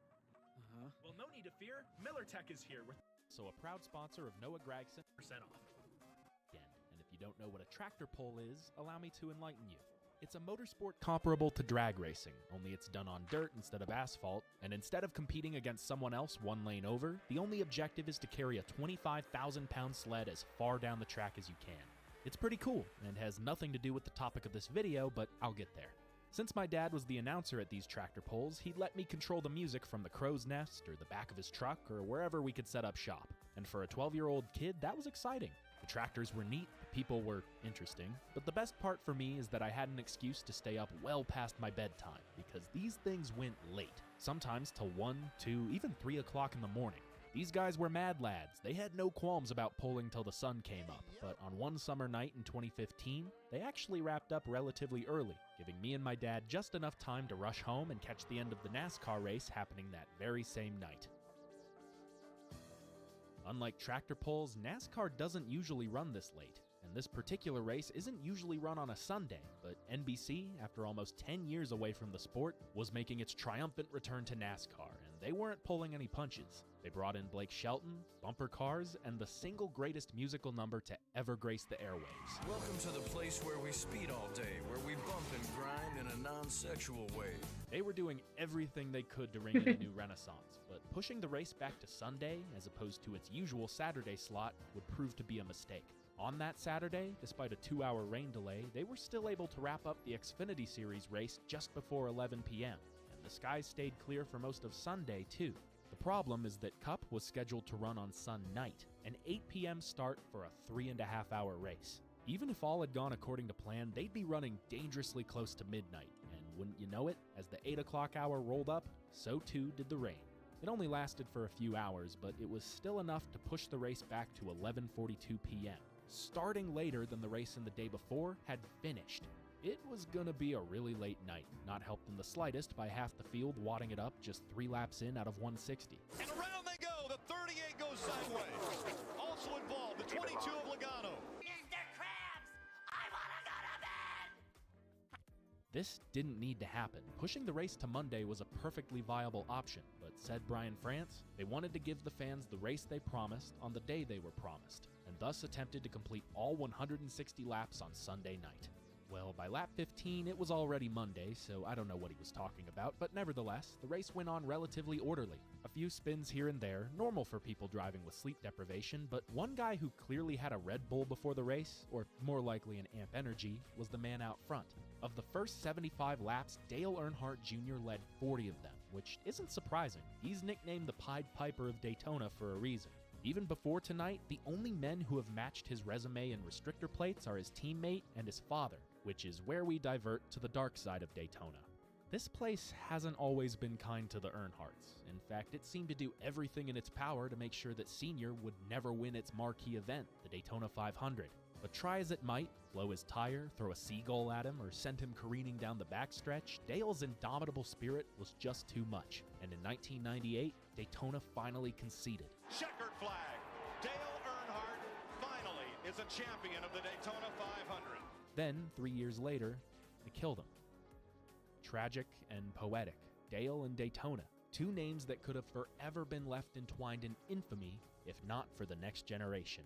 Well, no need to fear. Miller Tech is here with So a proud sponsor of Noah Gragson percent off. again. And if you don't know what a tractor pull is, allow me to enlighten you. It's a motorsport comparable to drag racing, only it's done on dirt instead of asphalt, and instead of competing against someone else one lane over, the only objective is to carry a 25,000-pound sled as far down the track as you can. It's pretty cool, and has nothing to do with the topic of this video, but I'll get there. Since my dad was the announcer at these tractor pulls, he'd let me control the music from the crow's nest, or the back of his truck, or wherever we could set up shop. And for a 12-year-old kid, that was exciting. The tractors were neat, the people were interesting, but the best part for me is that I had an excuse to stay up well past my bedtime, because these things went late, sometimes till 1, 2, even 3 o'clock in the morning. These guys were mad lads. They had no qualms about pulling till the sun came up, but on one summer night in 2015, they actually wrapped up relatively early, giving me and my dad just enough time to rush home and catch the end of the NASCAR race happening that very same night. Unlike tractor pulls, NASCAR doesn't usually run this late, and this particular race isn't usually run on a Sunday, but NBC, after almost 10 years away from the sport, was making its triumphant return to NASCAR, and they weren't pulling any punches. They brought in Blake Shelton, bumper cars, and the single greatest musical number to ever grace the airwaves. Welcome to the place where we speed all day, where we bump and grind in a non-sexual way. They were doing everything they could to ring in a new renaissance, but pushing the race back to Sunday, as opposed to its usual Saturday slot, would prove to be a mistake. On that Saturday, despite a 2-hour rain delay, they were still able to wrap up the Xfinity Series race just before 11 p.m., and the skies stayed clear for most of Sunday, too. The problem is that Cup was scheduled to run on Sun night, an 8 p.m. start for a 3.5-hour race. Even if all had gone according to plan, they'd be running dangerously close to midnight, and wouldn't you know it, as the 8 o'clock hour rolled up, so too did the rain. It only lasted for a few hours, but it was still enough to push the race back to 11:42 p.m. Starting later than the race in the day before had finished. It was gonna be a really late night, not helped in the slightest by half the field wadding it up just 3 laps in out of 160. And around they go. The 38 goes sideways. Also involved, the 22 of Logano. Mr. Krabs, I wanna go to bed! This didn't need to happen. Pushing the race to Monday was a perfectly viable option, but said Brian France, they wanted to give the fans the race they promised on the day they were promised, and thus attempted to complete all 160 laps on Sunday night. Well, by lap 15, it was already Monday, so I don't know what he was talking about, but nevertheless, the race went on relatively orderly. A few spins here and there, normal for people driving with sleep deprivation, but one guy who clearly had a Red Bull before the race, or more likely an Amp Energy, was the man out front. Of the first 75 laps, Dale Earnhardt Jr. led 40 of them, which isn't surprising. He's nicknamed the Pied Piper of Daytona for a reason. Even before tonight, the only men who have matched his resume in restrictor plates are his teammate and his father, which is where we divert to the dark side of Daytona. This place hasn't always been kind to the Earnhardts. In fact, it seemed to do everything in its power to make sure that Senior would never win its marquee event, the Daytona 500. But try as it might, blow his tire, throw a seagull at him, or send him careening down the backstretch, Dale's indomitable spirit was just too much. And in 1998, Daytona finally conceded. Checkered flag. Dale Earnhardt finally is a champion of the Daytona 500. Then, 3 years later, they killed him. Tragic and poetic. Dale and Daytona, two names that could have forever been left entwined in infamy, if not for the next generation.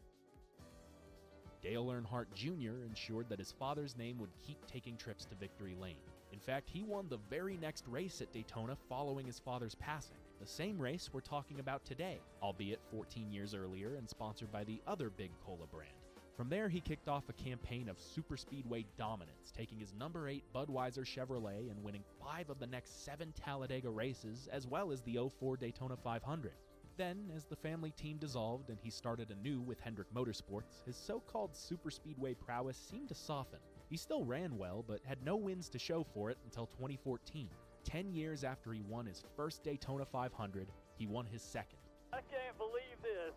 Dale Earnhardt Jr. ensured that his father's name would keep taking trips to victory lane. In fact, he won the very next race at Daytona following his father's passing, the same race we're talking about today, albeit 14 years earlier and sponsored by the other big cola brand. From there, he kicked off a campaign of superspeedway dominance, taking his number 8 Budweiser Chevrolet and winning 5 of the next 7 Talladega races, as well as the 04 Daytona 500. Then, as the family team dissolved and he started anew with Hendrick Motorsports, his so-called superspeedway prowess seemed to soften. He still ran well, but had no wins to show for it until 2014. 10 years after he won his first Daytona 500, he won his second. I can't believe this.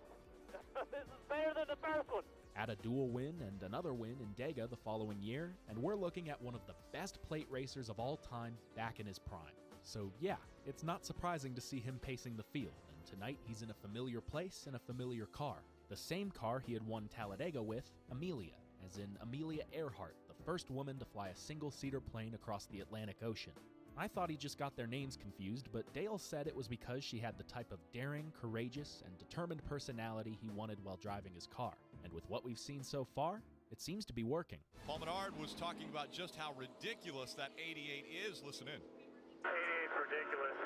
This is better than the first one. Add a dual win and another win in Dega the following year, and we're looking at one of the best plate racers of all time back in his prime. So yeah, it's not surprising to see him pacing the field, and tonight he's in a familiar place in a familiar car. The same car he had won Talladega with, Amelia, as in Amelia Earhart, the first woman to fly a single-seater plane across the Atlantic Ocean. I thought he just got their names confused, but Dale said it was because she had the type of daring, courageous, and determined personality he wanted while driving his car. And with what we've seen so far, It seems to be working. Paul Menard was talking about just how ridiculous that 88 is. Listen in. 88's ridiculous.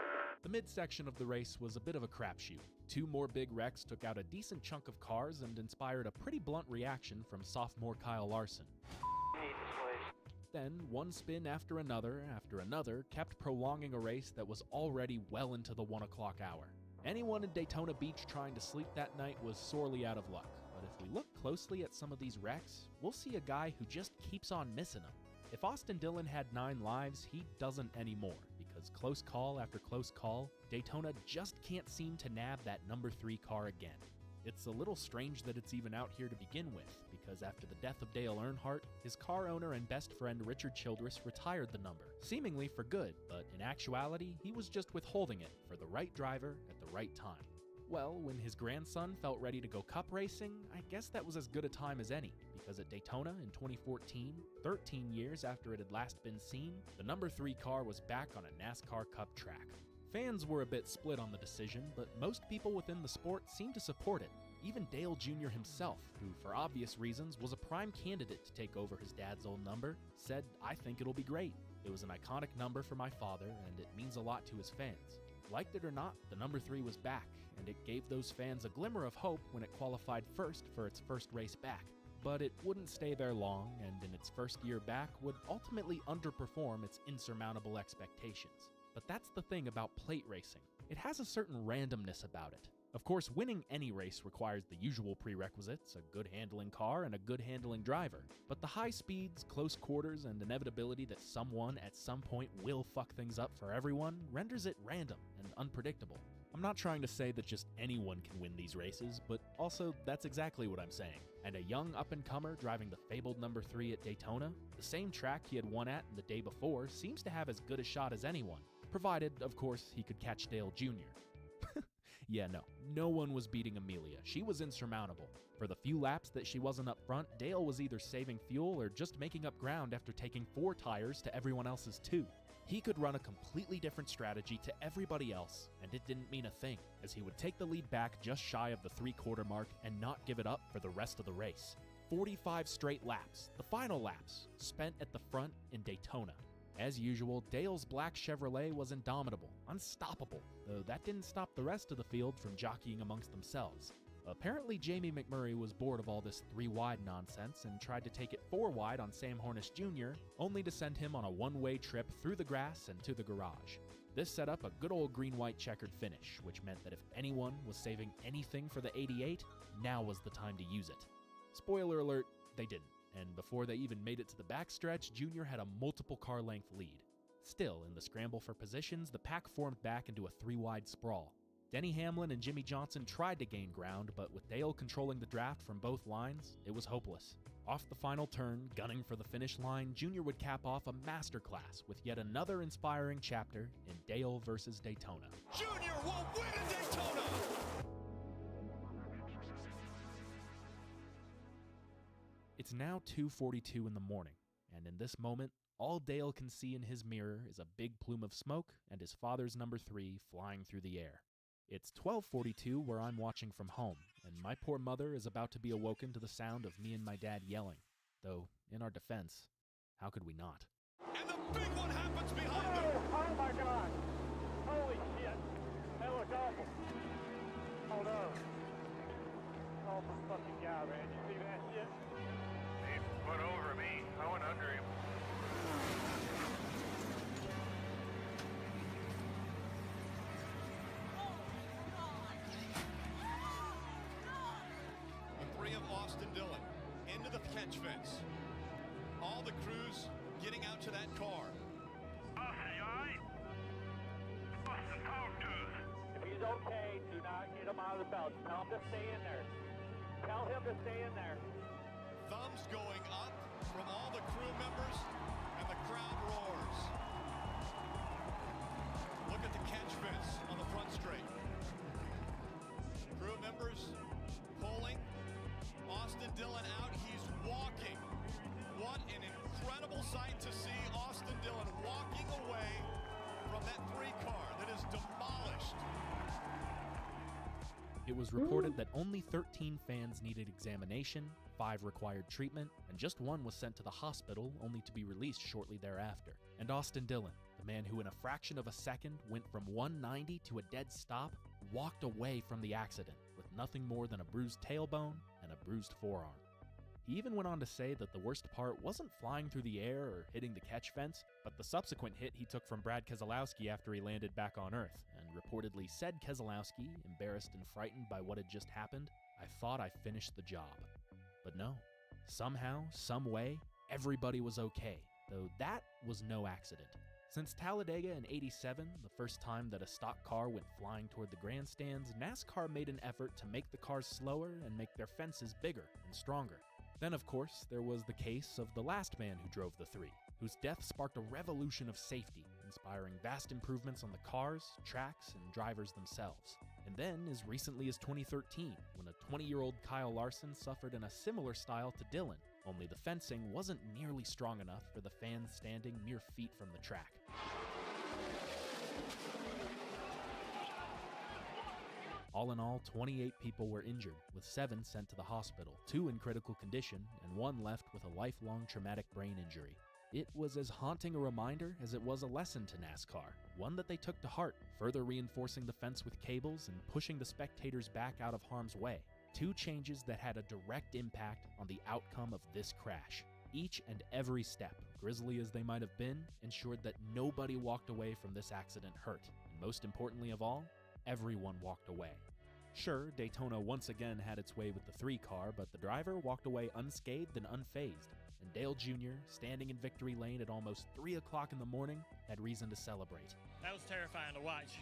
The midsection of the race was a bit of a crapshoot. 2 more big wrecks took out a decent chunk of cars and inspired a pretty blunt reaction from sophomore Kyle Larson. Then, one spin after another kept prolonging a race that was already well into the 1 o'clock hour. Anyone in Daytona Beach trying to sleep that night was sorely out of luck. But if we look closely at some of these wrecks, we'll see a guy who just keeps on missing them. If Austin Dillon had 9 lives, he doesn't anymore, because close call after close call, Daytona just can't seem to nab that number 3 car again. It's a little strange that it's even out here to begin with, because after the death of Dale Earnhardt, his car owner and best friend Richard Childress retired the number, seemingly for good, but in actuality, he was just withholding it for the right driver at the right time. Well, when his grandson felt ready to go cup racing, I guess that was as good a time as any, because at Daytona in 2014, 13 years after it had last been seen, the number 3 car was back on a NASCAR Cup track. Fans were a bit split on the decision, but most people within the sport seemed to support it. Even Dale Jr. himself, who for obvious reasons was a prime candidate to take over his dad's old number, said, "I think it'll be great. It was an iconic number for my father, and it means a lot to his fans." Liked it or not, the number 3 was back, and it gave those fans a glimmer of hope when it qualified first for its first race back. But it wouldn't stay there long, and in its first year back would ultimately underperform its insurmountable expectations. But that's the thing about plate racing. It has a certain randomness about it. Of course, winning any race requires the usual prerequisites, a good handling car and a good handling driver. But the high speeds, close quarters, and inevitability that someone at some point will fuck things up for everyone renders it random and unpredictable. I'm not trying to say that just anyone can win these races, but also that's exactly what I'm saying. And a young up-and-comer driving the fabled number 3 at Daytona, the same track he had won at the day before, seems to have as good a shot as anyone. Provided, of course, he could catch Dale Jr. Yeah, no one was beating Amelia. She was insurmountable. For the few laps that she wasn't up front, Dale was either saving fuel or just making up ground after taking 4 tires to everyone else's 2. He could run a completely different strategy to everybody else, and it didn't mean a thing, as he would take the lead back just shy of the 3/4 mark and not give it up for the rest of the race. 45 straight laps, the final laps, spent at the front in Daytona. As usual, Dale's black Chevrolet was indomitable, unstoppable, though that didn't stop the rest of the field from jockeying amongst themselves. Apparently, Jamie McMurray was bored of all this 3-wide nonsense and tried to take it 4 wide on Sam Hornish Jr., only to send him on a one-way trip through the grass and to the garage. This set up a good old green-white checkered finish, which meant that if anyone was saving anything for the 88, now was the time to use it. Spoiler alert, they didn't. And before they even made it to the backstretch, Junior had a multiple car length lead. Still, in the scramble for positions, the pack formed back into a 3-wide sprawl. Denny Hamlin and Jimmy Johnson tried to gain ground, but with Dale controlling the draft from both lines, it was hopeless. Off the final turn, gunning for the finish line, Junior would cap off a masterclass with yet another inspiring chapter in Dale versus Daytona. Junior will win at Daytona! It's now 2:42 in the morning, and in this moment, all Dale can see in his mirror is a big plume of smoke and his father's number 3 flying through the air. It's 12:42 where I'm watching from home, and my poor mother is about to be awoken to the sound of me and my dad yelling. Though, in our defense, how could we not? And the big one happens behind him! Oh my god! Holy shit! That looks awful. Oh no. Awful fucking guy, man. You see that shit? He put over me. I went under him. The 3 of Austin Dillon into the catch fence. All the crews getting out to that car. Austin, you alright? Austin, talk to us. If he's okay, do not get him out of the belt. Tell him to stay in there. Tell him to stay in there. Thumbs going up from all the crew members, and the crowd roars. Look at the catch fence on the front straight. Crew members pulling. Austin Dillon out. He's walking. What an incredible sight to see Austin Dillon walking away from that 3 car that is demolished. It It was reported that only 13 fans needed examination, 5 required treatment, and just 1 was sent to the hospital only to be released shortly thereafter. And Austin Dillon, the man who in a fraction of a second went from 190 to a dead stop, walked away from the accident with nothing more than a bruised tailbone and a bruised forearm. He even went on to say that the worst part wasn't flying through the air or hitting the catch fence, but the subsequent hit he took from Brad Keselowski after he landed back on Earth, and reportedly said Keselowski, embarrassed and frightened by what had just happened, "I thought I finished the job." But no. Somehow, some way, everybody was okay, though that was no accident. Since Talladega in '87, the first time that a stock car went flying toward the grandstands, NASCAR made an effort to make the cars slower and make their fences bigger and stronger. Then, of course, there was the case of the last man who drove the 3, whose death sparked a revolution of safety, inspiring vast improvements on the cars, tracks, and drivers themselves. And then, as recently as 2013, when a 20-year-old Kyle Larson suffered in a similar style to Dillon, only the fencing wasn't nearly strong enough for the fans standing mere feet from the track. All in all, 28 people were injured, with 7 sent to the hospital, 2 in critical condition, and 1 left with a lifelong traumatic brain injury. It was as haunting a reminder as it was a lesson to NASCAR, one that they took to heart, further reinforcing the fence with cables and pushing the spectators back out of harm's way. 2 changes that had a direct impact on the outcome of this crash. Each and every step, grisly as they might have been, ensured that nobody walked away from this accident hurt, and most importantly of all, everyone walked away. Sure, Daytona once again had its way with the 3 car, but the driver walked away unscathed and unfazed, and Dale Jr., standing in victory lane at almost 3 o'clock in the morning, had reason to celebrate. That was terrifying to watch.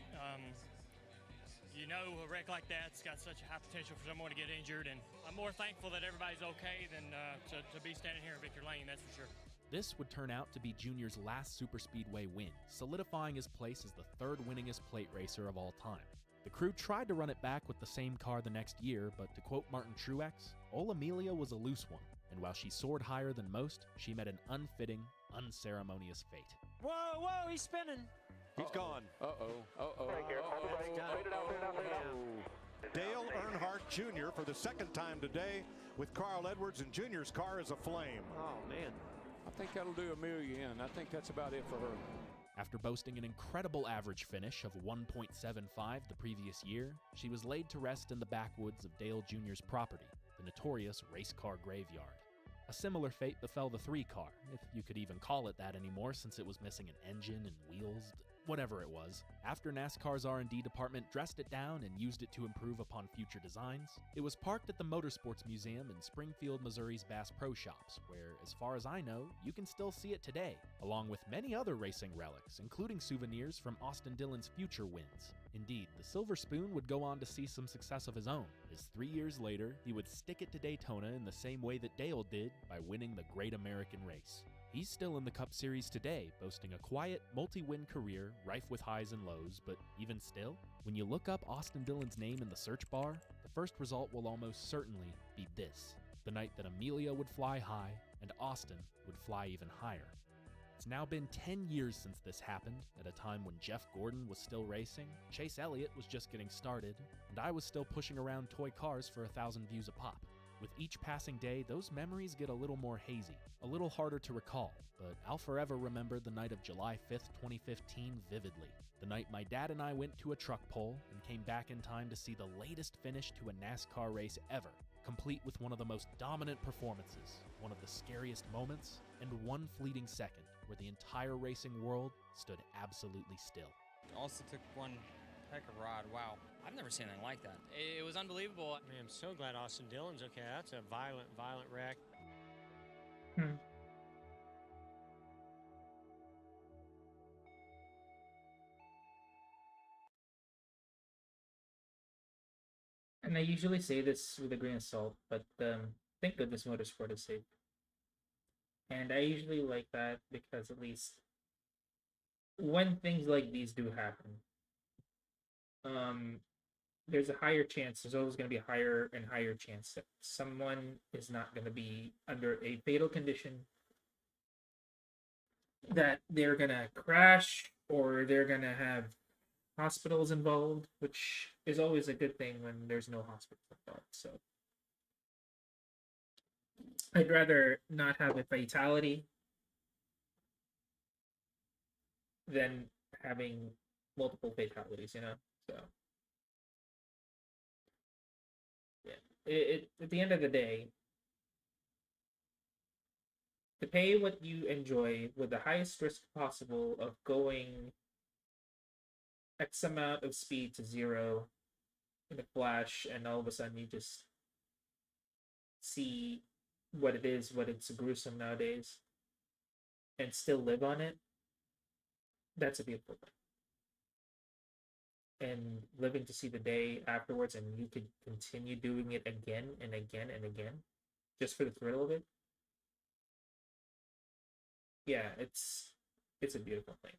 A wreck like that's got such a high potential for someone to get injured, and I'm more thankful that everybody's okay than to be standing here in victory lane, that's for sure. This would turn out to be Junior's last superspeedway win, solidifying his place as the 3rd winningest plate racer of all time. The crew tried to run it back with the same car the next year, but to quote Martin Truex, "Old Amelia was a loose one, and while she soared higher than most, she met an unfitting, unceremonious fate." Whoa, he's spinning. He's gone. Dale Earnhardt Jr. for the 2nd time today with Carl Edwards, and Junior's car is aflame. Oh, man. I think that'll do Amelia in. I think that's about it for her. After boasting an incredible average finish of 1.75 the previous year, she was laid to rest in the backwoods of Dale Jr.'s property, the notorious race car graveyard. A similar fate befell the 3 car, if you could even call it that anymore since it was missing an engine and wheels, whatever it was. After NASCAR's R&D department dressed it down and used it to improve upon future designs, it was parked at the Motorsports Museum in Springfield, Missouri's Bass Pro Shops, where, as far as I know, you can still see it today, along with many other racing relics, including souvenirs from Austin Dillon's future wins. Indeed, the Silver Spoon would go on to see some success of his own, as 3 years later, he would stick it to Daytona in the same way that Dale did by winning the Great American Race. He's still in the Cup Series today, boasting a quiet, multi-win career rife with highs and lows, but even still, when you look up Austin Dillon's name in the search bar, the first result will almost certainly be this: the night that Amelia would fly high and Austin would fly even higher. It's now been 10 years since this happened, at a time when Jeff Gordon was still racing, Chase Elliott was just getting started, and I was still pushing around toy cars for 1,000 views a pop. With each passing day, those memories get a little more hazy, a little harder to recall, but I'll forever remember the night of July 5th, 2015 vividly. The night my dad and I went to a truck pull and came back in time to see the latest finish to a NASCAR race ever, complete with one of the most dominant performances, one of the scariest moments, and one fleeting second where the entire racing world stood absolutely still. Also took one heck of a ride. Wow. I've never seen anything like that. It was unbelievable. Man, I'm so glad Austin Dillon's okay. That's a violent wreck. And I usually say this with a grain of salt, but thank goodness Motorsport is safe. And I usually like that because at least when things like these do happen, there's a higher chance, there's always going to be a higher and higher chance that someone is not going to be under a fatal condition, that they're going to crash or they're going to have hospitals involved, which is always a good thing when there's no hospitals involved. So I'd rather not have a fatality than having multiple fatalities, you know? So yeah. At the end of the day, to pay what you enjoy with the highest risk possible of going X amount of speed to zero in a flash, and all of a sudden you just see what it is, what it's gruesome nowadays, and still live on it, that's a beautiful thing. And living to see the day afterwards, and you could continue doing it again and again and again, just for the thrill of it. Yeah, it's a beautiful thing.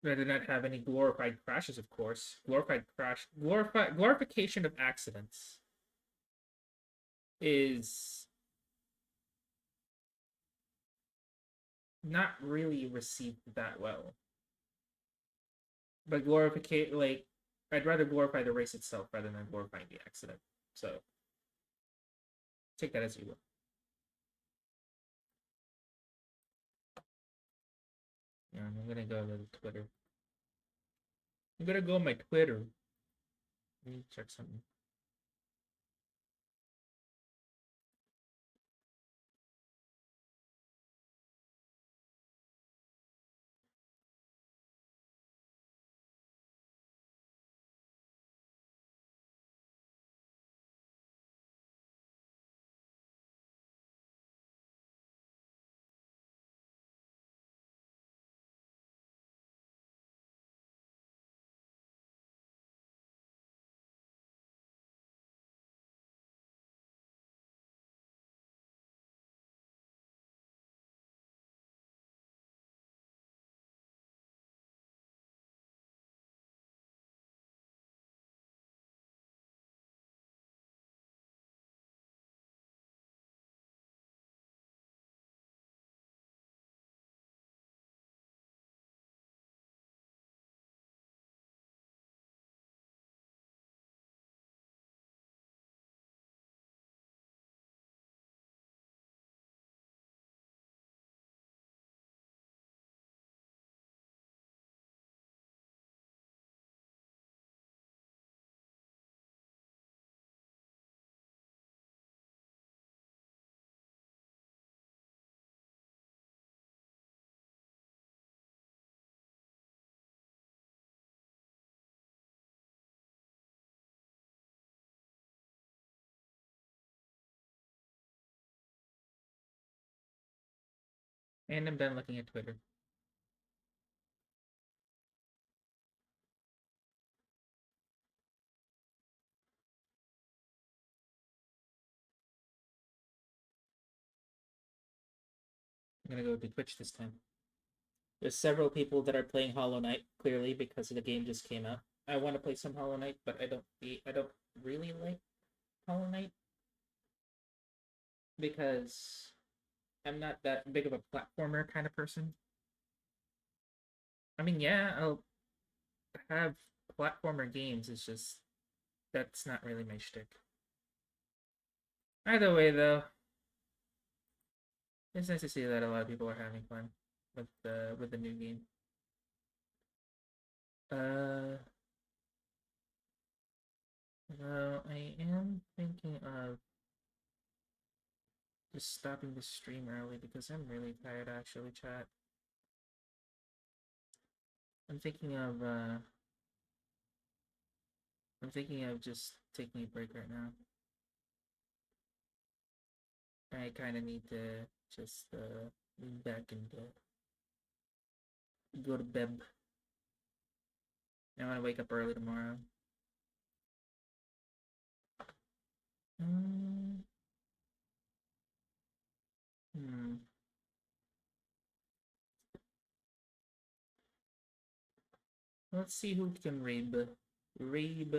Rather than not have any glorified crashes, of course. Glorification of accidents is not really received that well. But I'd rather glorify the race itself rather than glorifying the accident. So take that as you will. Yeah, I'm gonna go to Twitter. I'm gonna go on my Twitter. Let me check something. And I'm done looking at Twitter. I'm gonna go to Twitch this time. There's several people that are playing Hollow Knight, clearly, because the game just came out. I want to play some Hollow Knight, but I don't really like Hollow Knight because I'm not that big of a platformer kind of person. I mean, yeah, I'll have platformer games. It's just that's not really my shtick. Either way, though, it's nice to see that a lot of people are having fun with the new game. Well, I am thinking of just stopping the stream early because I'm really tired, actually, chat. I'm thinking of just taking a break right now. I kind of need to just lean back and go to bed. I want to wake up early tomorrow. Let's see who can raid. Raid.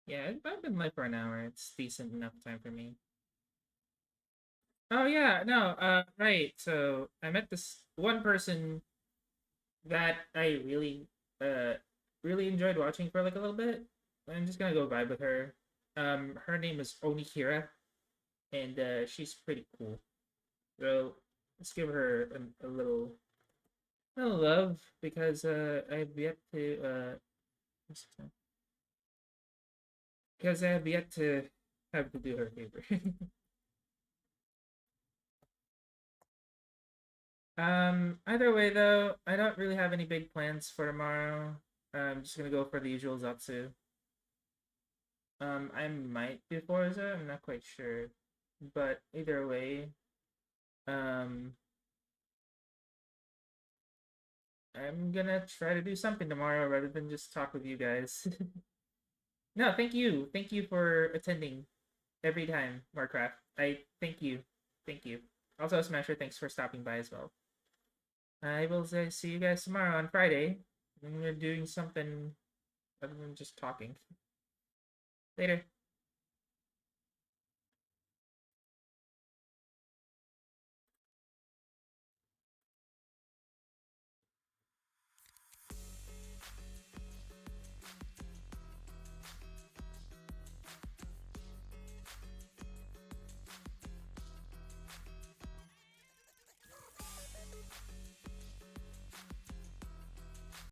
Yeah, I've been live for an hour. It's decent enough time for me. Oh yeah, no, right. So I met this one person that I really enjoyed watching for like a little bit. I'm just gonna go vibe with her. Her name is Onihira, and she's pretty cool. So let's give her a little love because I've yet to because I have yet to have to do her favor. Either way though, I don't really have any big plans for tomorrow. I'm just gonna go for the usual Zatsu. I might do Forza, I'm not quite sure. But either way, um, I'm gonna try to do something tomorrow rather than just talk with you guys. No, thank you. Thank you for attending every time, Warcraft. I thank you. Thank you. Also, Smasher, thanks for stopping by as well. I will see you guys tomorrow on Friday. We're doing something other than just talking. Later.